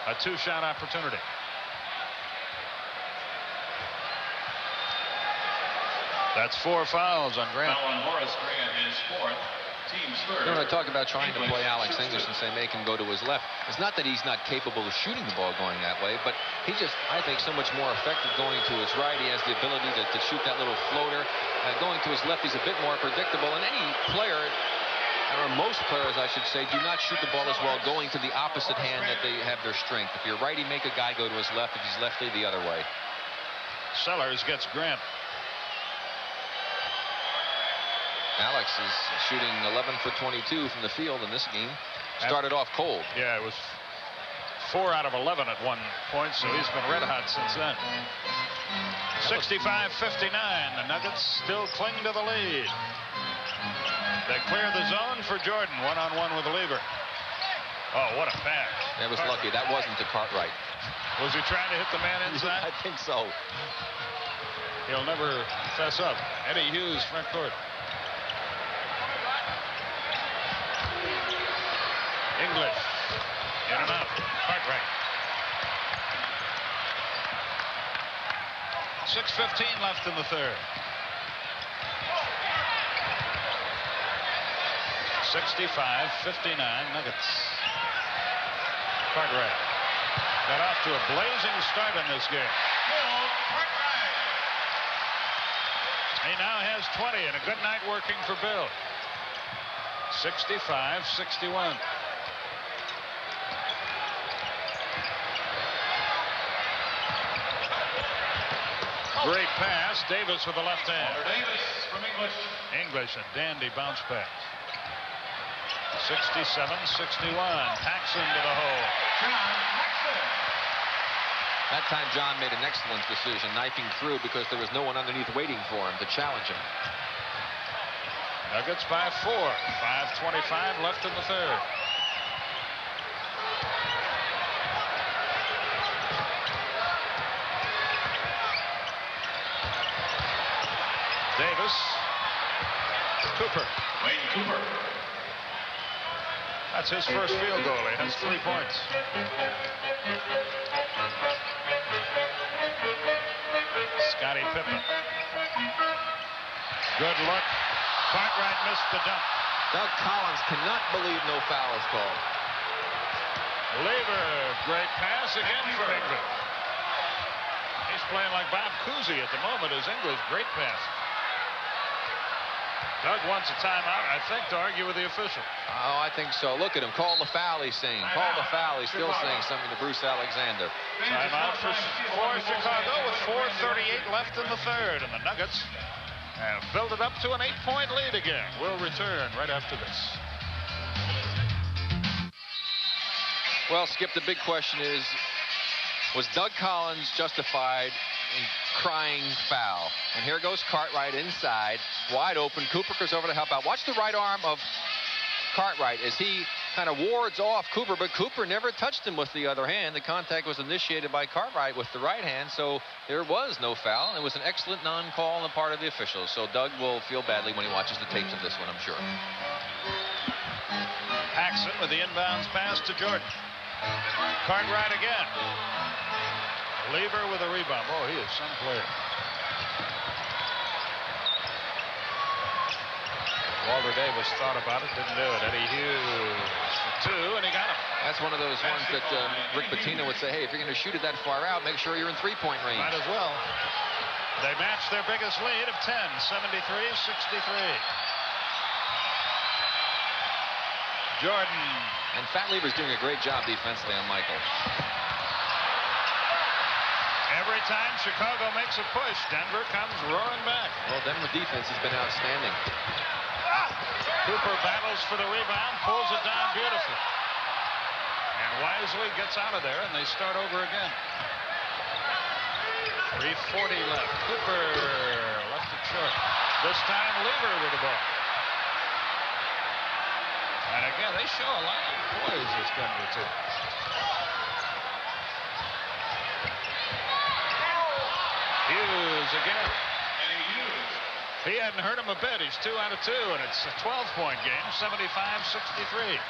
A 2-shot opportunity. That's 4 fouls on Grant. Foul on Horace Grant, his fourth, team's third. You know, I talk about trying to play Alex English and say make him go to his left. It's not that he's not capable of shooting the ball going that way, but he just, I think, so much more effective going to his right. He has the ability to shoot that little floater. Going to his left, he's a bit more predictable. And any player, or most players, I should say, do not shoot the ball as well going to the opposite hand that they have their strength. If you're righty, make a guy go to his left. If he's lefty, the other way. Sellers gets Grant. Alex is shooting 11 for 22 from the field in this game. Started off cold. Yeah, it was 4 out of 11 at one point, so he's been red hot since then. 65-59. The Nuggets still cling to the lead. They clear the zone for Jordan. One-on-one with Lieber. Oh, what a pass. That was lucky. That wasn't to Cartwright. Was he trying to hit the man inside? I think so. He'll never fess up. Eddie Hughes, front court. English. In and out. Cartwright. 6:15 left in the third. 65-59 Nuggets. Cartwright got off to a blazing start in this game. He now has 20 and a good night working for Bill. 65-61. Great pass. Davis with the left hand. Davis from English. English, a dandy bounce pass. 67-61. Paxson to the hole. That time John made an excellent decision, knifing through because there was no one underneath waiting for him to challenge him. Nuggets by 4. 5:25 left in the third. Davis. Cooper. Wayne Cooper. That's his first field goal. He has 3 points. Scottie Pippen. Good look. Cartwright missed the dunk. Doug Collins cannot believe no foul is called. Lever. Great pass again for England. He's playing like Bob Cousy at the moment as English. Great pass. Doug wants a timeout, I think, to argue with the official. Oh, I think so. Look at him. Call the foul, he's saying. Call the foul. He's still saying something to Bruce Alexander. Timeout for Chicago with 4:38 left in the third. And the Nuggets have built it up to an 8-point lead again. We'll return right after this. Well, Skip, the big question is, was Doug Collins justified in crying foul? And here goes Cartwright inside, wide open. Cooper goes over to help out. Watch the right arm of Cartwright as he kind of wards off Cooper, but Cooper never touched him with the other hand. The contact was initiated by Cartwright with the right hand, so there was no foul. It was an excellent non-call on the part of the officials. So Doug will feel badly when he watches the tapes of this one, I'm sure. Paxson with the inbounds pass to Jordan. Cartwright again. Lever with a rebound. Oh, he is some player. Walter Davis thought about it, didn't do it. Eddie Hughes for 2, and he got him. That's one of those ones that Rick Pitino would say, hey, if you're going to shoot it that far out, make sure you're in three-point range. Might as well. They matched their biggest lead of 10, 73-63. Jordan. And Fat Lever's doing a great job defensively on Michael. Every time Chicago makes a push, Denver comes roaring back. Well, Denver defense has been outstanding. Cooper battles for the rebound, pulls it down beautifully. And wisely gets out of there, and they start over again. 3:40 left. Cooper left it short. This time Lever with the ball. And again, they show a lot of poise, this Denver team. Hughes again. He hadn't hurt him a bit. He's 2 out of 2, and it's a 12-point game, 75-63.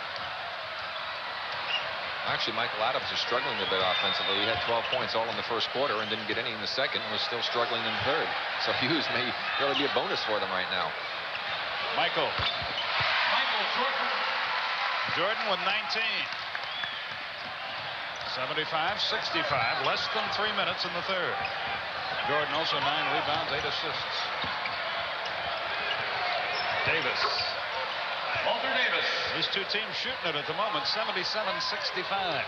Actually, Michael Adams is struggling a bit offensively. He had 12 points all in the first quarter and didn't get any in the second and was still struggling in the third. So Hughes may really be a bonus for them right now. Michael Jordan with 19. 75-65, less than 3 minutes in the third. Jordan also 9 rebounds, 8 assists. Davis. Walter Davis. These two teams shooting it at the moment, 77-65.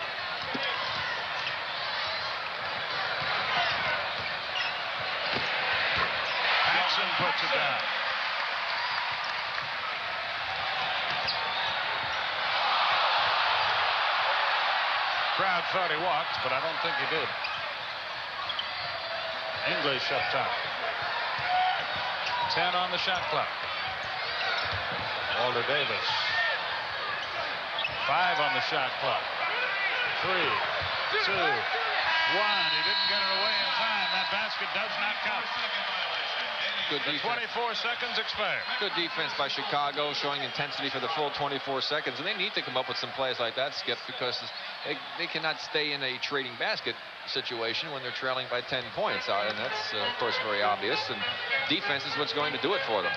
Paxson puts it down. Crowd thought he walked, but I don't think he did. English up top. 10 on the shot clock. Walter Davis. 5 on the shot clock. 3, 2, 1. one. He didn't get it away in time. That basket does not count. Good The defense. 24 seconds expired. Good defense by Chicago, showing intensity for the full 24 seconds. And they need to come up with some plays like that, Skip, because they cannot stay in a trading basket situation when they're trailing by 10 points. And that's, of course, very obvious. And defense is what's going to do it for them.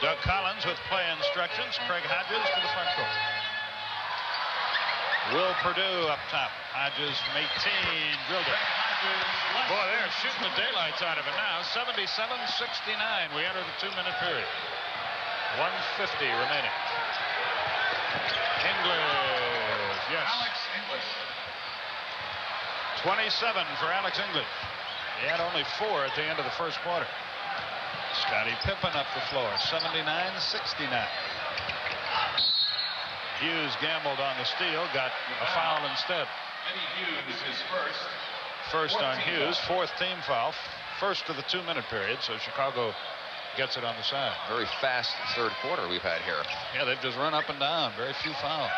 Doug Collins with play instructions. Craig Hodges to the front court. Will Perdue up top. Hodges from 18. Drilled it. Boy, they're shooting the daylights out of it now. 77-69. We enter the 2-minute period. 150 remaining. English. Yes. Alex English. 27 for Alex English. He had only 4 at the end of the first quarter. Scottie Pippen up the floor. 79-69. Hughes gambled on the steal. Got a foul instead. Eddie Hughes is first. First on Hughes, 4th team foul, first of the 2-minute period, so Chicago gets it on the side. Very fast third quarter we've had here. Yeah, they've just run up and down, very few fouls.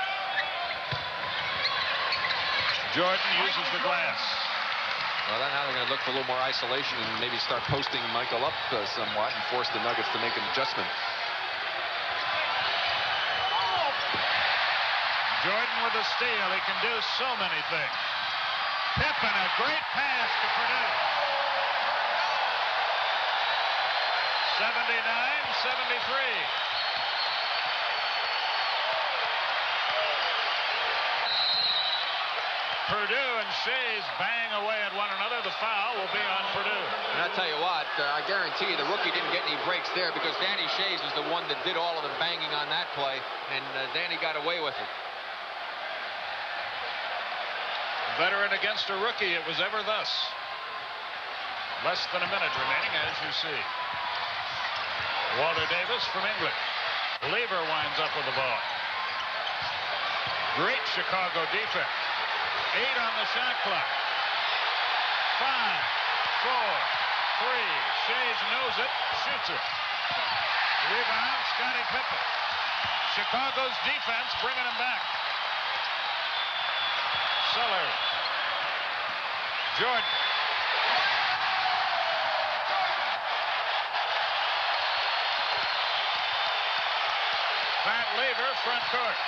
Jordan uses the glass. Well, now they're going to look for a little more isolation and maybe start posting Michael up somewhat and force the Nuggets to make an adjustment. Jordan with a steal. He can do so many things. Pippen, a great pass to Perdue. 79-73. Perdue and Shays bang away at one another. The foul will be on Perdue. And I'll tell you what, I guarantee you the rookie didn't get any breaks there because Danny Shays was the one that did all of the banging on that play, and Danny got away with it. Veteran against a rookie, it was ever thus. Less than a minute remaining, as you see. Walter Davis from English. Lever winds up with the ball. Great Chicago defense. 8 on the shot clock. 5, 4, 3. Shays knows it, shoots it. Rebound, Scottie Pippen. Chicago's defense bringing him back. Sellers. Jordan. Pat Lever, front court.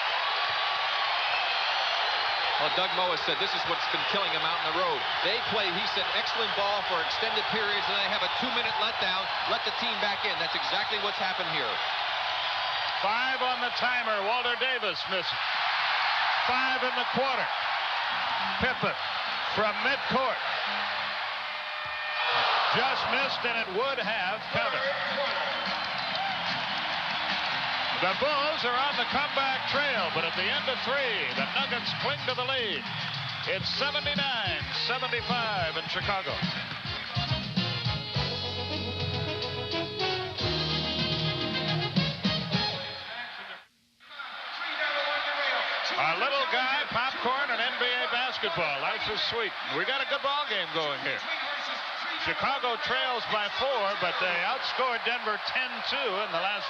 Well, Doug Moe has said this is what's been killing him out on the road. They play, he said, excellent ball for extended periods, and they have a 2-minute letdown, let the team back in. That's exactly what's happened here. 5 on the timer. Walter Davis missing. 5 in the quarter. Pippen from midcourt. Just missed, and it would have counted. The Bulls are on the comeback trail, but at the end of 3, the Nuggets cling to the lead. It's 79-75 in Chicago. A little guy, popcorn, and NBA basketball. Life is sweet. We got a good ball game going here. Chicago trails by 4, but they outscored Denver 10-2 in the last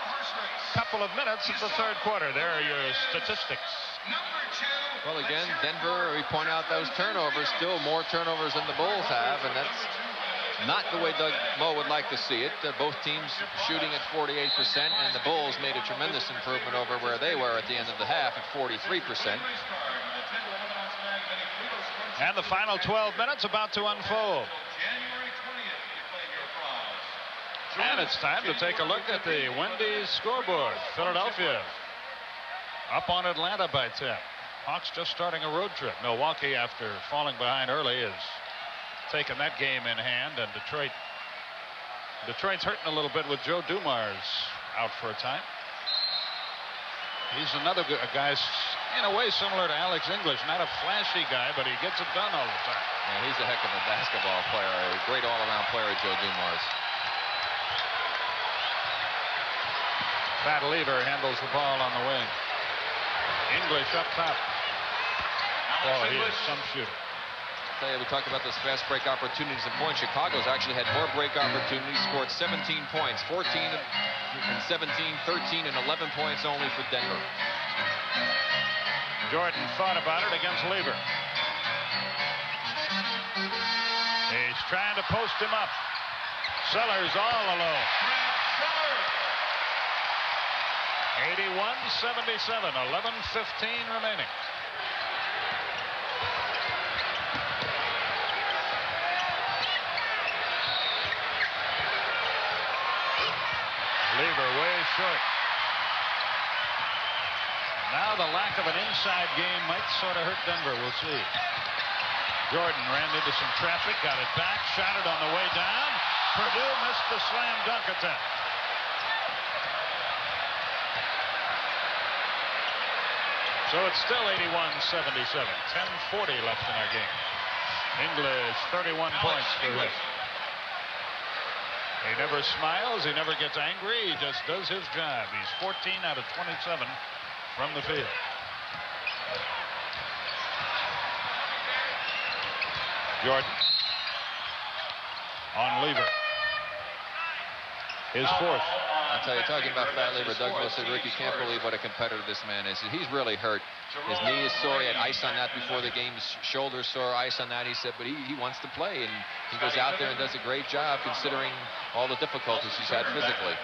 couple of minutes of the third quarter. There are your statistics. Well, again, Denver, we point out those turnovers, still more turnovers than the Bulls have, and that's not the way Doug Moe would like to see it. Both teams shooting at 48%, and the Bulls made a tremendous improvement over where they were at the end of the half at 43%. And the final 12 minutes about to unfold. And it's time to take a look at the Wendy's scoreboard. Philadelphia up on Atlanta by 10. Hawks just starting a road trip. Milwaukee, after falling behind early, has taken that game in hand. And Detroit's hurting a little bit with Joe Dumars out for a time. He's another guy in a way similar to Alex English. Not a flashy guy, but he gets it done all the time. Yeah, he's a heck of a basketball player. A great all-around player, Joe Dumars. Pat Lever handles the ball on the wing. English up top. Oh, he is some shooter. I tell you, we talked about those fast break opportunities and points. Chicago's actually had more break opportunities, scored 17 points, 14 and 17, 13 and 11 points only for Denver. Jordan thought about it against Lever. He's trying to post him up. Sellers all alone. 81-77, 11:15 remaining. Lever way short. Now the lack of an inside game might sort of hurt Denver. We'll see. Jordan ran into some traffic, got it back, shot it on the way down. Purdue missed the slam dunk attempt. So it's still 81-77. 10:40 left in our game. English, 31 points for him. He never smiles. He never gets angry. He just does his job. He's 14 out of 27 from the field. Jordan on Lever. His fourth. I'll tell you, talking about fat lever, Doug Moore said, Rick, you can't believe what a competitor this man is. He's really hurt. His knee is sore. He had ice on that before the game. His shoulder sore, ice on that. He said, but he wants to play, and he goes out there and does a great job considering all the difficulties he's had physically.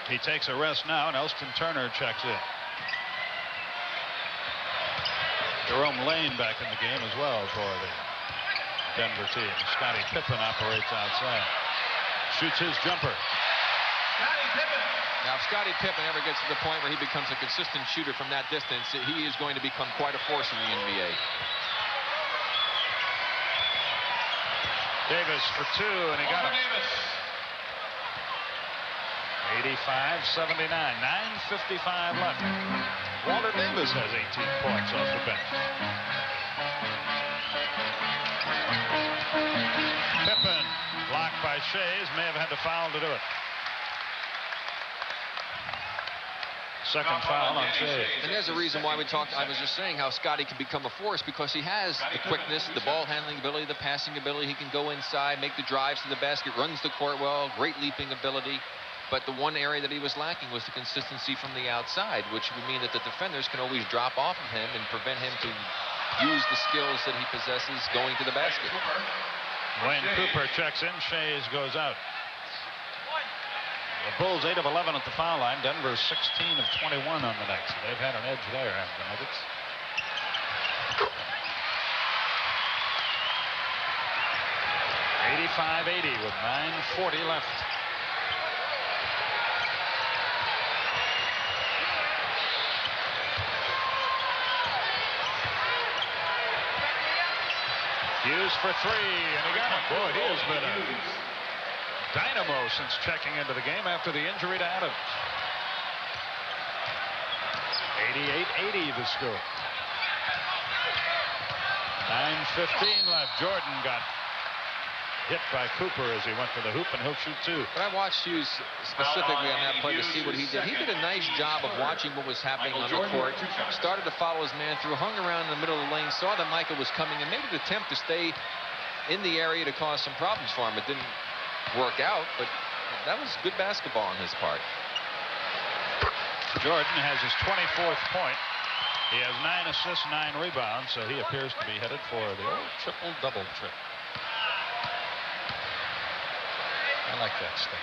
He takes a rest now, and Elston Turner checks in. Jerome Lane back in the game as well for the Denver team. Scottie Pippen operates outside. Shoots his jumper. Now, if Scottie Pippen ever gets to the point where he becomes a consistent shooter from that distance, he is going to become quite a force in the NBA. Davis for two, and he got it. 85-79, 9:55 left. Walter Davis has 18 points off the bench. Pippen blocked by Shays, may have had to foul to do it. Second foul on Shays. And there's a reason why I was just saying how Scottie can become a force, because he has the quickness, the ball handling ability, the passing ability. He can go inside, make the drives to the basket, runs the court well, great leaping ability. But the one area that he was lacking was the consistency from the outside, which would mean that the defenders can always drop off of him and prevent him to use the skills that he possesses going to the basket. Wayne Cooper checks in. Shays goes out. The Bulls 8 of 11 at the foul line. Denver 16 of 21 on the night. So they've had an edge there, haven't the Nuggets? .85-80 with 9:40 left. Hughes for three, and he got it. Boy, he has been a dynamo since checking into the game after the injury to Adams. 88-80 the score. 9:15 left. Jordan got hit by Cooper as he went to the hoop, and he'll shoot two. But I watched Hughes specifically on that play to see what he did. He did a nice job of watching what was happening on the court. Started to follow his man through, hung around in the middle of the lane, saw that Michael was coming, and made an attempt to stay in the area to cause some problems for him. It didn't work out, but that was good basketball on his part. Jordan has his 24th point. He has 9 assists, 9 rebounds, so he appears to be headed for the old triple-double trick. I like that stuff.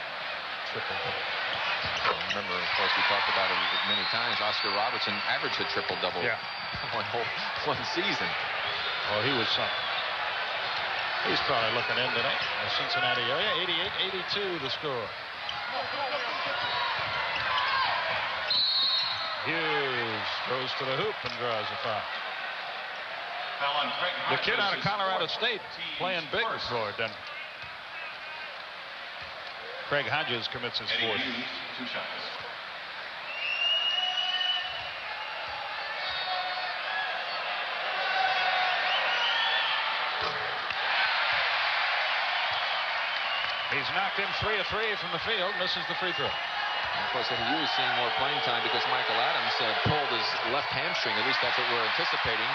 Triple-double. Remember, of course, we talked about it many times. Oscar Robertson averaged a triple-double one season. Oh, he was something. He's probably looking in tonight in the Cincinnati area. 88-82 the score. Hughes goes to the hoop and draws a foul. The kid out of Colorado State playing big for Denver. Craig Hodges commits his fourth. 2 shots. He's knocked in 3 of 3 from the field, misses the free throw. And of course, he was seeing more playing time because Michael Adams pulled his left hamstring. At least that's what we're anticipating.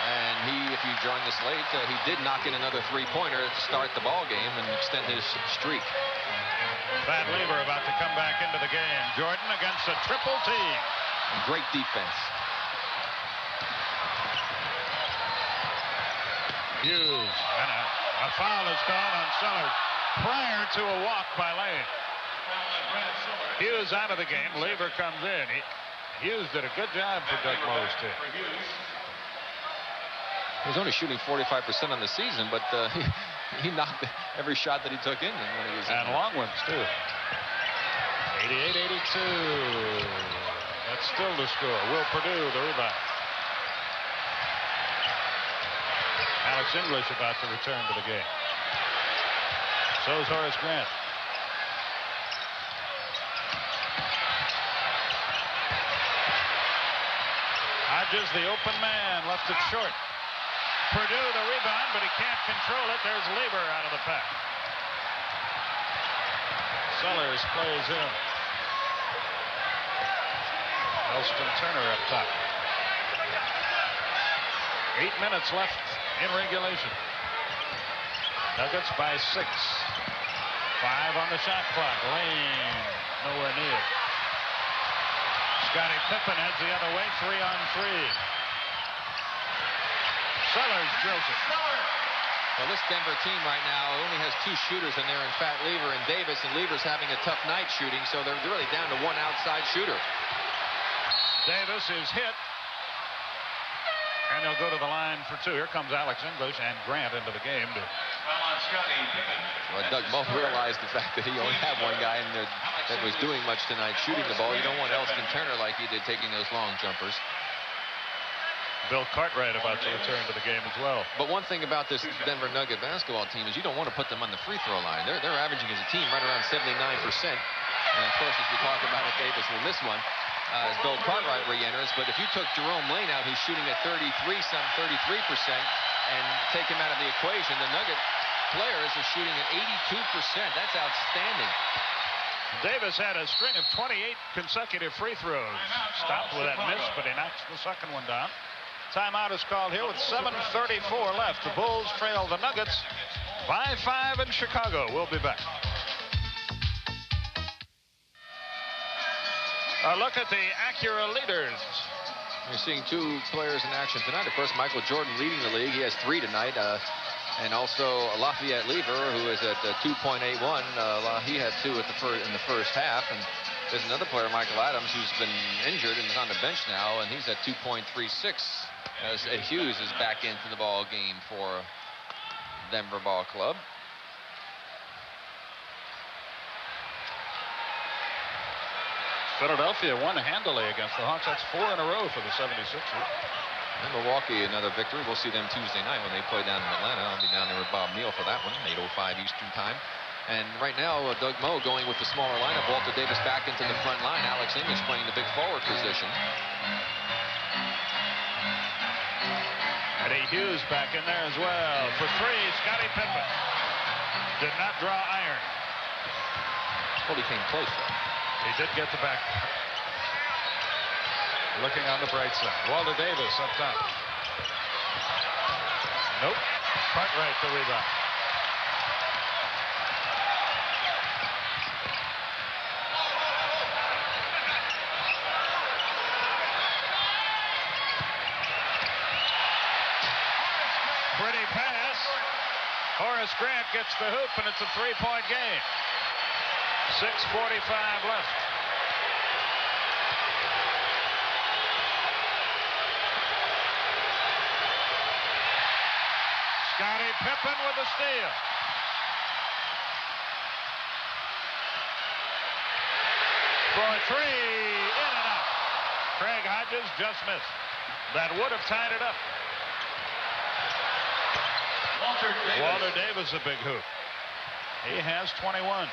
And if you joined us late, he did knock in another three-pointer to start the ball game and extend his streak. Thad Lever about to come back into the game. Jordan against a triple team. And great defense. Hughes. And a foul is called on Sellers prior to a walk by Lane. Hughes out of the game. Lever comes in. Hughes did a good job for Doug Moe's team. He was only shooting 45% on the season, but he knocked every shot that he took in when he was and long ones too. 88-82. That's still the score. Will Purdue the rebound. Alex English about to return to the game. So is Horace Grant. Hodges the open man, left it short. Purdue the rebound, but he can't control it. There's Lever out of the pack. Sellers plays in. Elston Turner up top. 8 minutes left in regulation. Nuggets by 6. 5 on the shot clock. Lane nowhere near. Scottie Pippen heads the other way. 3-on-3. Sellers drills it. Well, this Denver team right now only has 2 shooters in there, in fact, Lever and Davis, and Lever's having a tough night shooting, so they're really down to 1 outside shooter. Davis is hit, and they'll go to the line for 2. Here comes Alex English and Grant into the game. Well, Doug Moe realized the fact that he only had 1 guy in there that was doing much tonight shooting the ball. You don't want Elston Turner like he did taking those long jumpers. Bill Cartwright about to return to the game as well. But one thing about this Denver Nugget basketball team is you don't want to put them on the free throw line. They're averaging as a team right around 79%. And of course, as we talked about, Davis will miss one as Bill Cartwright re-enters. But if you took Jerome Lane out, who's shooting at 33%, and take him out of the equation, the Nugget players are shooting at 82%. That's outstanding. Davis had a string of 28 consecutive free throws. Stopped with that miss, but he knocks the second one down. Timeout is called here with 7:34 left. The Bulls trail the Nuggets by 5 in Chicago. We'll be back. A look at the Acura leaders. You're seeing 2 players in action tonight. Of course, Michael Jordan leading the league. He has 3 tonight. And also Lafayette Lever, who is at 2.81. He had 2 in the first half. And there's another player, Michael Adams, who's been injured and is on the bench now, and he's at 2.36. As Hughes is back into the ball game for Denver Ball Club. Philadelphia won handily against the Hawks. That's 4 in a row for the 76ers. And Milwaukee, another victory. We'll see them Tuesday night when they play down in Atlanta. I'll be down there with Bob Neal for that one, 8:05 Eastern time. And right now, Doug Moe going with the smaller lineup. Walter Davis back into the front line. Alex English playing the big forward position. Eddie Hughes back in there as well. For 3, Scottie Pippen. Did not draw iron. Well, he came close, though. He did get the back. Looking on the bright side. Walter Davis up top. Nope. Cartwright the rebound. Pretty pass. Horace Grant gets the hoop, and it's a 3-point game. 6:45 left. Scottie Pippen with a steal. For 3, in and out. Craig Hodges just missed. That would have tied it up. Walter Davis a big hoop. He has 21.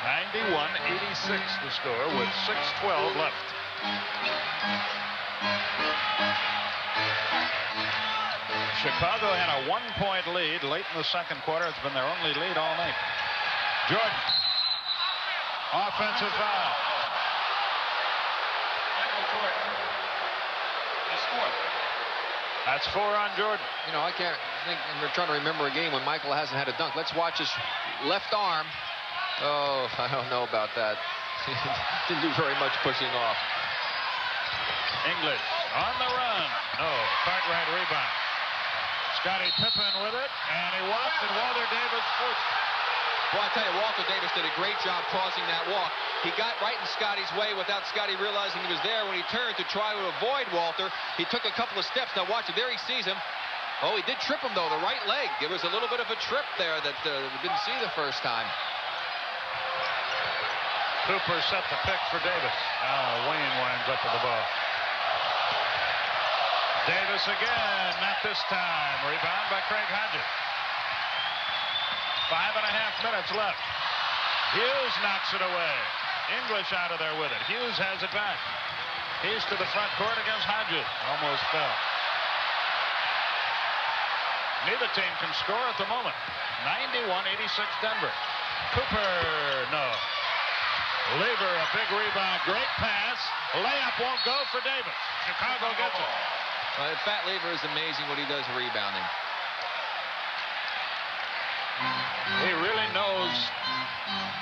91-86 the score with 6:12 left. Chicago had a 1-point lead late in the second quarter. It's been their only lead all night. Jordan. Offensive foul. That's 4 on Jordan. You know, I can't think, and we're trying to remember a game when Michael hasn't had a dunk. Let's watch his left arm. Oh, I don't know about that. Didn't do very much pushing off. English on the run. No, Cartwright rebound. Scottie Pippen with it, and he walked, and Walter Davis forced it. Well, I tell you, Walter Davis did a great job causing that walk. He got right in Scotty's way without Scotty realizing he was there. When he turned to try to avoid Walter, he took a couple of steps. Now watch it. There he sees him. Oh, he did trip him, though, the right leg. It was a little bit of a trip there that we didn't see the first time. Cooper set the pick for Davis. Wayne winds up with the ball. Davis again, not this time. Rebound by Craig Hodges. 5.5 minutes left. Hughes knocks it away. English out of there with it. Hughes has it back. He's to the front court against Hodges. Almost fell. Neither team can score at the moment. 91-86 Denver. Cooper, no. Lever, a big rebound. Great pass. Layup won't go for Davis. Chicago gets it. Fat Lever is amazing what he does rebounding. He really knows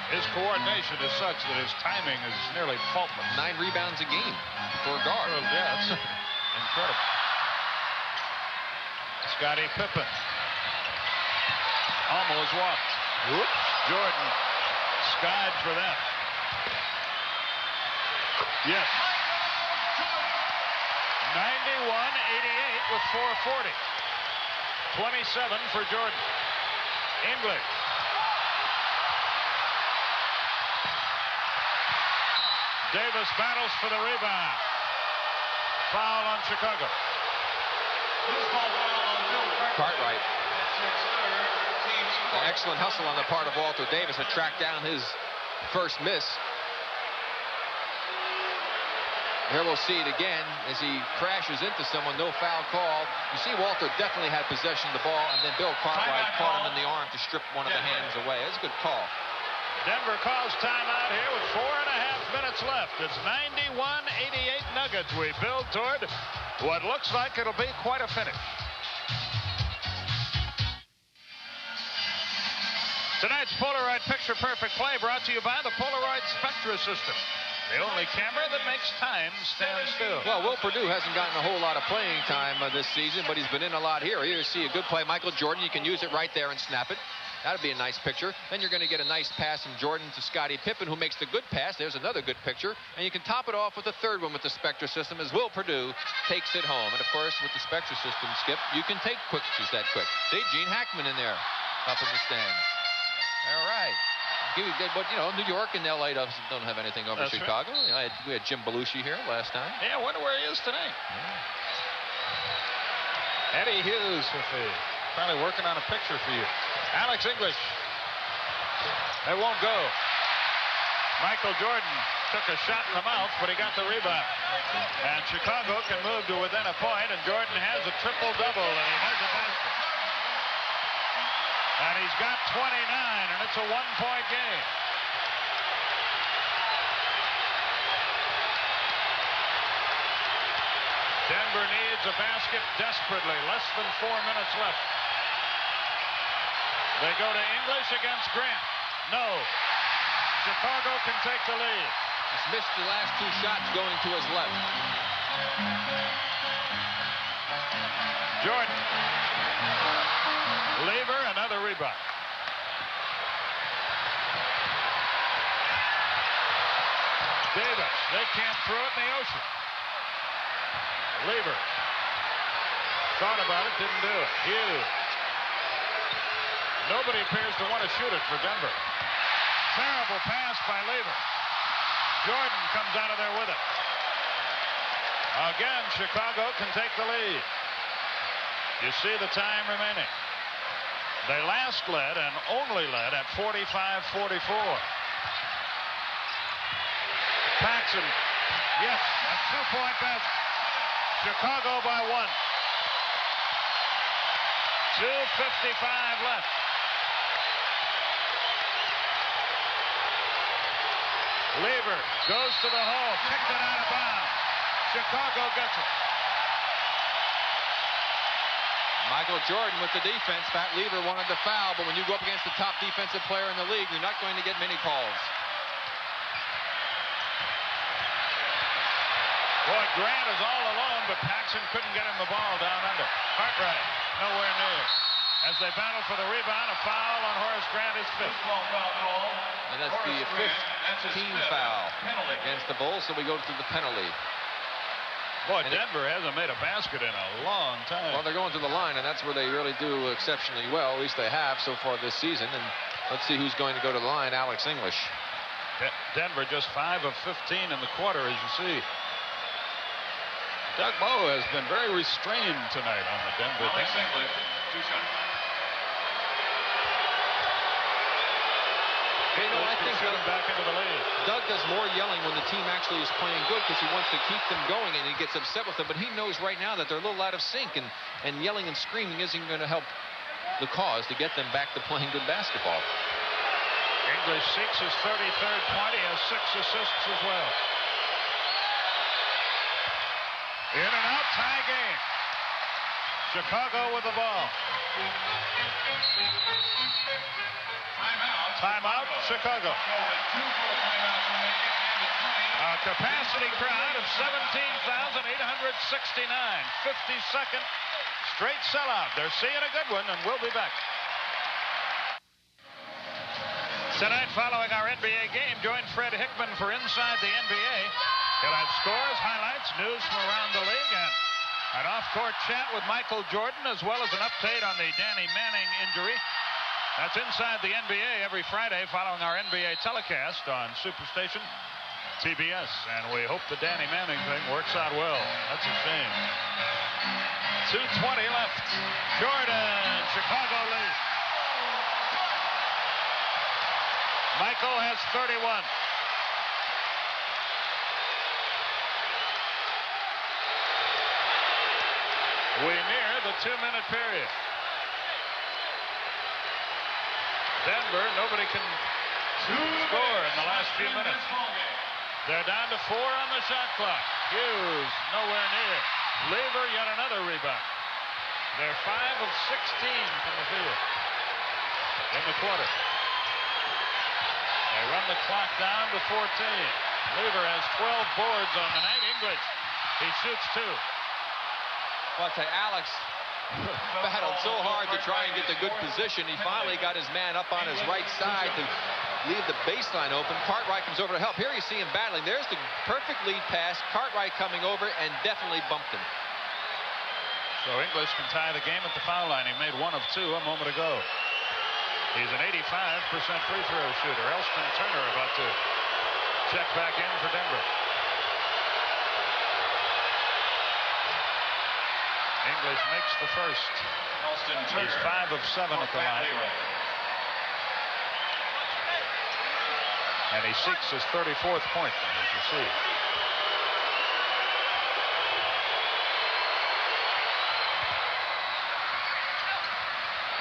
his coordination is such that his timing is nearly faultless. 9 rebounds a game for a guard. Oh, yeah, it's incredible. Scottie Pippen. Almost walked. Whoops. Jordan skied for that. Yes. 91-88 with 4:40. 27 for Jordan. English. Davis battles for the rebound. Foul on Chicago. Cartwright. An excellent hustle on the part of Walter Davis to track down his first miss. Here we'll see it again as he crashes into someone. No foul call. You see Walter definitely had possession of the ball, and then Bill Cartwright caught him in the arm to strip one of the hands away. That's a good call. Denver calls timeout here with 4.5 minutes left. It's 91-88 Nuggets. We build toward what looks like it'll be quite a finish. Tonight's Polaroid Picture Perfect Play brought to you by the Polaroid Spectra system. The only camera that makes time stand still. Well, Will Perdue hasn't gotten a whole lot of playing time this season, but he's been in a lot here. Here you see a good play. Michael Jordan, you can use it right there and snap it. That'd be a nice picture. Then you're going to get a nice pass from Jordan to Scottie Pippen, who makes the good pass. There's another good picture. And you can top it off with a third one with the Spectra system as Will Perdue takes it home. And, of course, with the Spectra system, Skip, you can take pictures that quick. See, Gene Hackman in there up in the stands. All right. But, you know, New York and L.A. don't have anything over That's Chicago. Right. You know, we had Jim Belushi here last time. Yeah, I wonder where he is tonight. Yeah. Eddie Hughes probably working on a picture for you. Alex English. They won't go. Michael Jordan took a shot in the mouth, but he got the rebound. And Chicago can move to within a point, and Jordan has a triple-double, and he has a basket. And he's got 29, and it's a one-point game. Denver needs a basket desperately. Less than 4 minutes left. They go to English against Grant. No. Chicago can take the lead. He's missed the last 2 shots going to his left. Jordan. Lever, another rebound. Davis, they can't throw it in the ocean. Lever. Thought about it, didn't do it. Hughes. Nobody appears to want to shoot it for Denver. Terrible pass by Lever. Jordan comes out of there with it. Again, Chicago can take the lead. You see the time remaining. They last led and only led at 45-44. Paxson, yes, a 2-point basket. Chicago by 1. 2:55 left. Lever goes to the hole, kicked it out of bounds. Chicago gets it. Michael Jordan with the defense. Pat Lever wanted the foul, but when you go up against the top defensive player in the league, you're not going to get many calls. Boy, Grant is all alone, but Paxson couldn't get him the ball down under. Cartwright nowhere near. As they battle for the rebound, a foul on Horace Grant is fifth. And that's the fifth team foul against the Bulls, so we go to the penalty. Boy, Denver hasn't made a basket in a long time. Well, they're going to the line, and that's where they really do exceptionally well. At least they have so far this season. And let's see who's going to go to the line. Alex English. Denver just 5 of 15 in the quarter, as you see. Doug Moe has been very restrained tonight on the Denver Alex team. English, 2 shots. You know, I think back into the lead. Doug does more yelling when the team actually is playing good because he wants to keep them going and he gets upset with them. But he knows right now that they're a little out of sync, and yelling and screaming isn't going to help the cause to get them back to playing good basketball. English seeks his 33rd point. He has 6 assists as well. In and out, tie game. Chicago with the ball. Timeout, Chicago. A capacity crowd of 17,869. 52nd straight sellout. They're seeing a good one, and we'll be back. Tonight, following our NBA game, join Fred Hickman for Inside the NBA. He'll have scores, highlights, news from around the league, and an off-court chat with Michael Jordan, as well as an update on the Danny Manning injury. That's Inside the NBA every Friday following our NBA telecast on Superstation TBS. And we hope the Danny Manning thing works out well. That's a shame. 2:20 left. Jordan, Chicago lead. Michael has 31. We near the 2-minute period. Denver, nobody can score in the last few minutes. They're down to 4 on the shot clock. Hughes nowhere near. Lever, yet another rebound. They're 5 of 16 from the field in the quarter. They run the clock down to 14. Lever has 12 boards on the night. English, he shoots 2. Well, I'll tell you, Alex battled so hard to try and get the good position. He finally got his man up on his right side to leave the baseline open. Cartwright comes over to help. Here you see him battling. There's the perfect lead pass. Cartwright coming over and definitely bumped him. So English can tie the game at the foul line. He made 1 of 2 a moment ago. He's an 85% free throw shooter. Elston Turner about to check back in for Denver. English makes the first. He's 5 of 7 at the line. And he seeks his 34th point, as you see.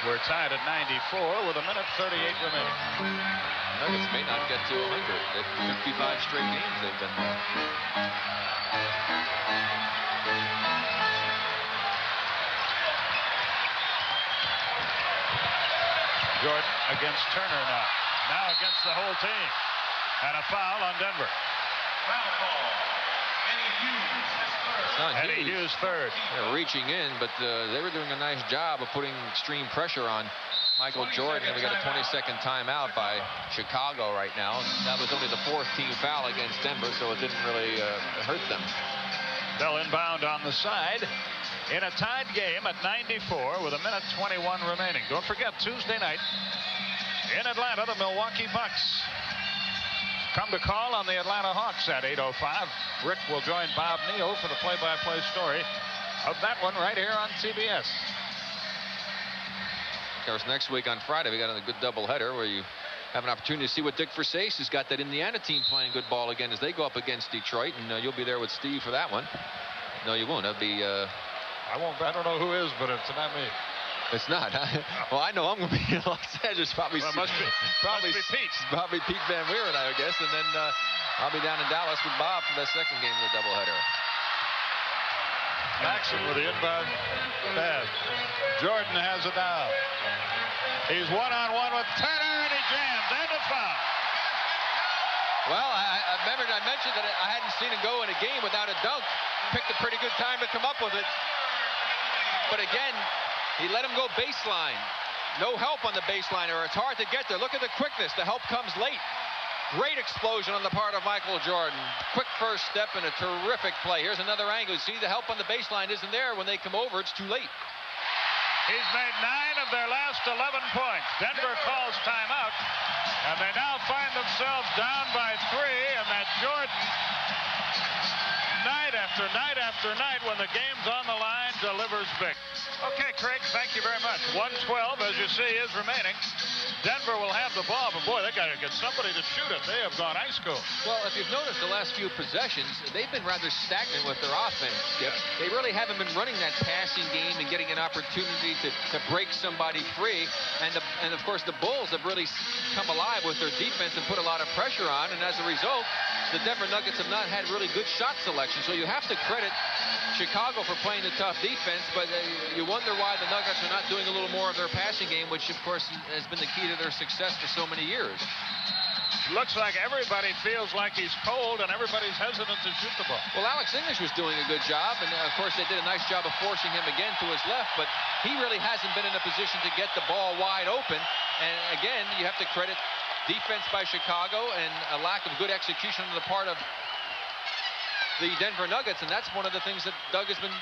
We're tied at 94 with 1:38 remaining. Nuggets may not get to 100. They've 55 straight games they've been there. Jordan against Turner now. Now against the whole team. And a foul on Denver. Foul call. Eddie Hughes third. They're reaching in, but they were doing a nice job of putting extreme pressure on Michael Jordan. And we got a 20-second timeout by Chicago right now. That was only the 4th team foul against Denver, so it didn't really hurt them. They'll inbound on the side in a tied game at 94 with 1:21 remaining. Don't forget, Tuesday night in Atlanta, the Milwaukee Bucks come to call on the Atlanta Hawks at 8:05. Rick will join Bob Neal for the play-by-play story of that one right here on TBS. Of course, next week on Friday, we got a good doubleheader where you have an opportunity to see what Dick Versace has got that Indiana team playing good ball again as they go up against Detroit, and you'll be there with Steve for that one. No, you won't. That'll be. I don't know who is, but it's not me. It's not. Well, I know I'm going to be in Los Angeles. Probably must be Pete. Probably Pete Van Wieren, I guess, and then I'll be down in Dallas with Bob for the second game of the doubleheader. Maxson with the inbound pass. Jordan has it now. He's one-on-one with Turner, and he jams and a foul. Well, I remembered I mentioned that I hadn't seen him go in a game without a dunk. Picked a pretty good time to come up with it. But again, He let him go baseline. No help on the baseline, or it's hard to get there. Look at the quickness. The help comes late. Great explosion on the part of Michael Jordan. Quick first step and a terrific play. Here's another angle. See, the help on the baseline isn't there. When they come over, it's too late. He's made 9 of their last 11 points. Denver calls timeout, and they now find themselves down by 3, and that Jordan, night after night after night, when the game's on the line, delivers big. Okay, Craig, thank you very much. 1:12, as you see, is remaining. Denver will have the ball, but boy, they got to get somebody to shoot it. They have gone ice cold. Well, if you've noticed the last few possessions, they've been rather stagnant with their offense, Skip. They really haven't been running that passing game and getting an opportunity to break somebody free. And of course, the Bulls have really come alive with their defense and put a lot of pressure on. And as a result, the Denver Nuggets have not had really good shot selection. So you have to credit Chicago for playing the tough defense, but you wonder why the Nuggets are not doing a little more of their passing game, which, of course, has been the key to their success for so many years. Looks like everybody feels like he's cold, and everybody's hesitant to shoot the ball. Well, Alex English was doing a good job, and, of course, they did a nice job of forcing him again to his left, but he really hasn't been in a position to get the ball wide open. And, again, you have to credit defense by Chicago and a lack of good execution on the part of the Denver Nuggets, and that's one of the things that Doug has been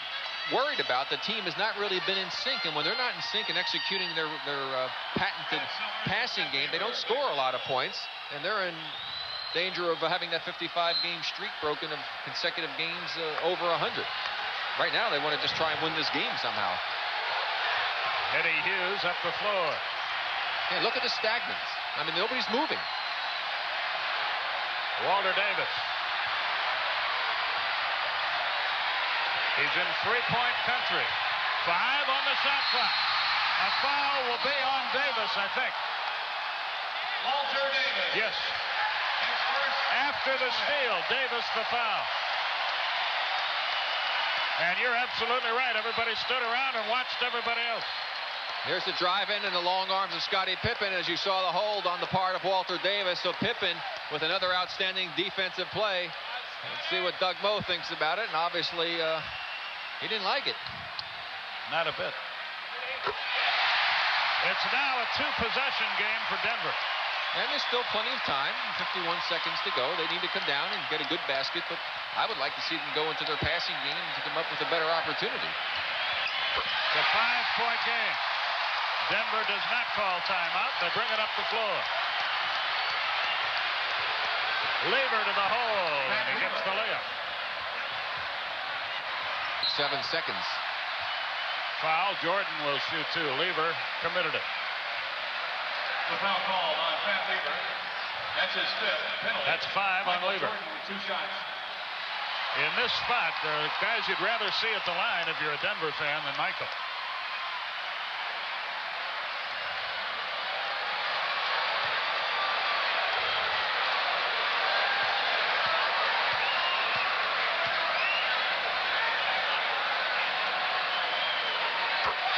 worried about. The team has not really been in sync, and when they're not in sync and executing their patented passing game, they don't score a lot of points, and they're in danger of having that 55-game streak broken of consecutive games over 100. Right now, they want to just try and win this game somehow. Eddie Hughes up the floor. Hey, look at the stagnance. I mean, nobody's moving. Walter Davis. He's in three-point country. 5 on the shot clock. A foul will be on Davis, I think. Walter Davis. Yes. After the steal, Davis the foul. And you're absolutely right. Everybody stood around and watched everybody else. Here's the drive in and the long arms of Scottie Pippen, as you saw the hold on the part of Walter Davis. So Pippen with another outstanding defensive play. Let's see what Doug Moe thinks about it, and obviously he didn't like it. Not a bit. It's now a 2-possession game for Denver. And there's still plenty of time, 51 seconds to go. They need to come down and get a good basket, but I would like to see them go into their passing game and to come up with a better opportunity. It's a 5-point game. Denver does not call timeout. They bring it up the floor. Lever to the hole, and he gets the layup. 7 seconds. Foul. Jordan will shoot 2. Lever committed it. The foul call on Pat Lever. That's his 5th penalty. That's 5 on Lever. Jordan with 2 shots. In this spot, there are guys you'd rather see at the line if you're a Denver fan than Michael.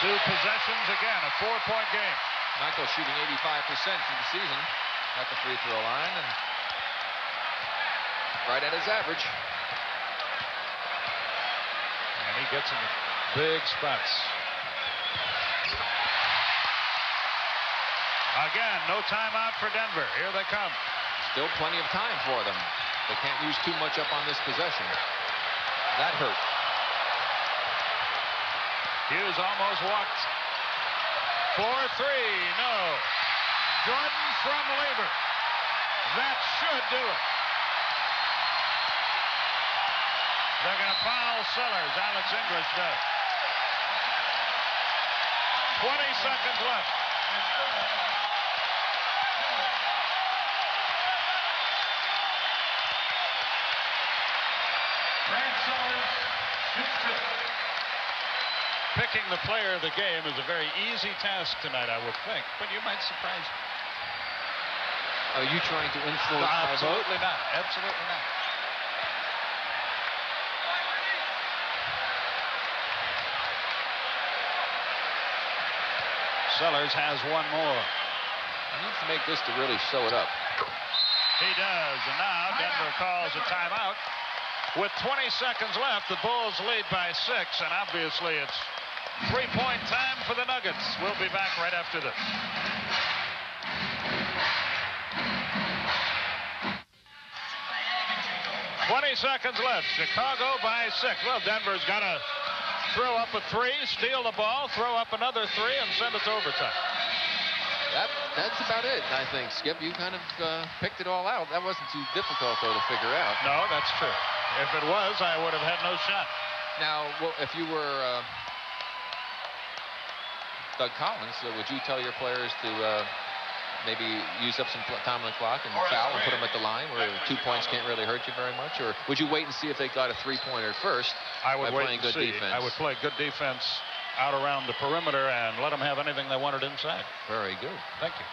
Two possessions again, a 4-point game. Michael shooting 85% for the season at the free throw line, and right at his average. And he gets in the big spots. Again, no timeout for Denver. Here they come. Still plenty of time for them. They can't use too much up on this possession. That hurt. Hughes almost walked. 4-3, no. Jordan from Lever. That should do it. They're going to foul Sellers. Alex English does. 20 seconds left. Brad Sellers shoots 2. Picking the player of the game is a very easy task tonight, I would think, but you might surprise me. Are you trying to influence my vote? Absolutely not. Absolutely not. Sellers has one more. He needs to make this to really show it up. He does, and now Denver calls a timeout. With 20 seconds left, the Bulls lead by 6, and obviously it's 3-point time for the Nuggets. We'll be back right after this. "20 seconds left. Chicago by 6. Well, Denver's got to throw up a 3, steal the ball, throw up another 3, and send it to overtime. That's about it, I think, Skip. You kind of picked it all out. That wasn't too difficult, though, to figure out. No, that's true. If it was, I would have had no shot. Now, well, if you were Doug Collins, would you tell your players to maybe use up some time on the clock and foul and put them at the line where 2 points can't really hurt you very much? Or would you wait and see if they got a 3-pointer first? I would wait playing and good see. defense? I would play good defense out around the perimeter and let them have anything they wanted inside. Very good. Thank you.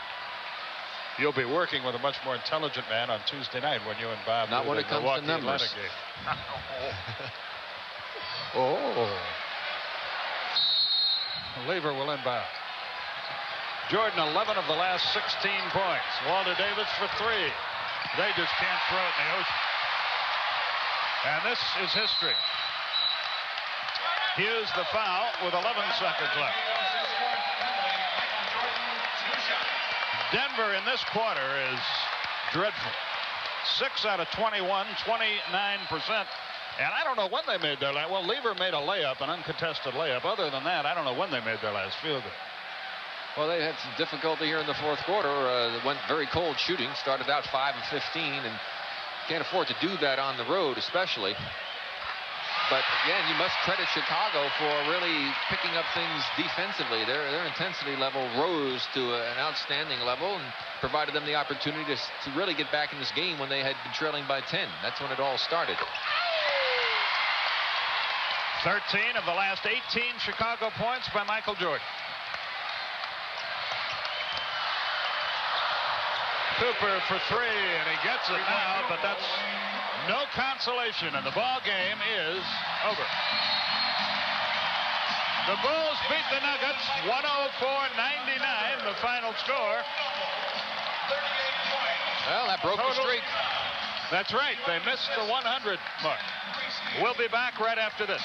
You'll be working with a much more intelligent man on Tuesday night when you and Bob Not do when the it comes Milwaukee to numbers. Atlanta game. Oh. Lever will inbound. Jordan, 11 of the last 16 points. Walter Davis for 3. They just can't throw it in the ocean. And this is history. Here's the foul with 11 seconds left. Denver in this quarter is dreadful. 6 out of 21, 29%. And I don't know when they made their last. Well, Lever made a layup, an uncontested layup. Other than that, I don't know when they made their last field goal. Well, they had some difficulty here in the fourth quarter. They went very cold shooting. Started out 5 of 15, and can't afford to do that on the road, especially. But again, you must credit Chicago for really picking up things defensively. Their intensity level rose to an outstanding level and provided them the opportunity to really get back in this game when they had been trailing by 10. That's when it all started. 13 of the last 18 Chicago points by Michael Jordan. Cooper for 3, and he gets it now, but that's no consolation, and the ball game is over. The Bulls beat the Nuggets 104-99, the final score. Well, that broke the streak. That's right. They missed the 100 mark. We'll be back right after this.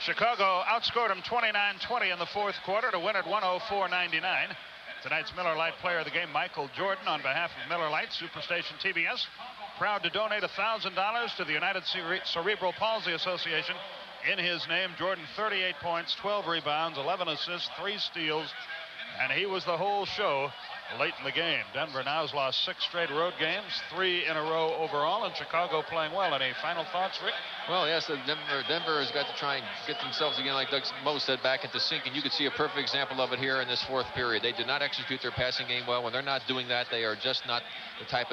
Chicago outscored them 29-20 in the fourth quarter to win at 104-99. Tonight's Miller Lite Player of the Game, Michael Jordan, on behalf of Miller Lite Superstation TBS, proud to donate $1,000 to the United Cerebral Palsy Association. In his name, Jordan, 38 points, 12 rebounds, 11 assists, 3 steals, and he was the whole show late in the game. Denver now has lost 6 straight road games, 3 in a row overall, and Chicago playing well. Any final thoughts, Rick? Well, yes, Denver has got to try and get themselves again, like Doug Moe said, back into sync, and you could see a perfect example of it here in this fourth period. They did not execute their passing game well. When they're not doing that, they are just not the type of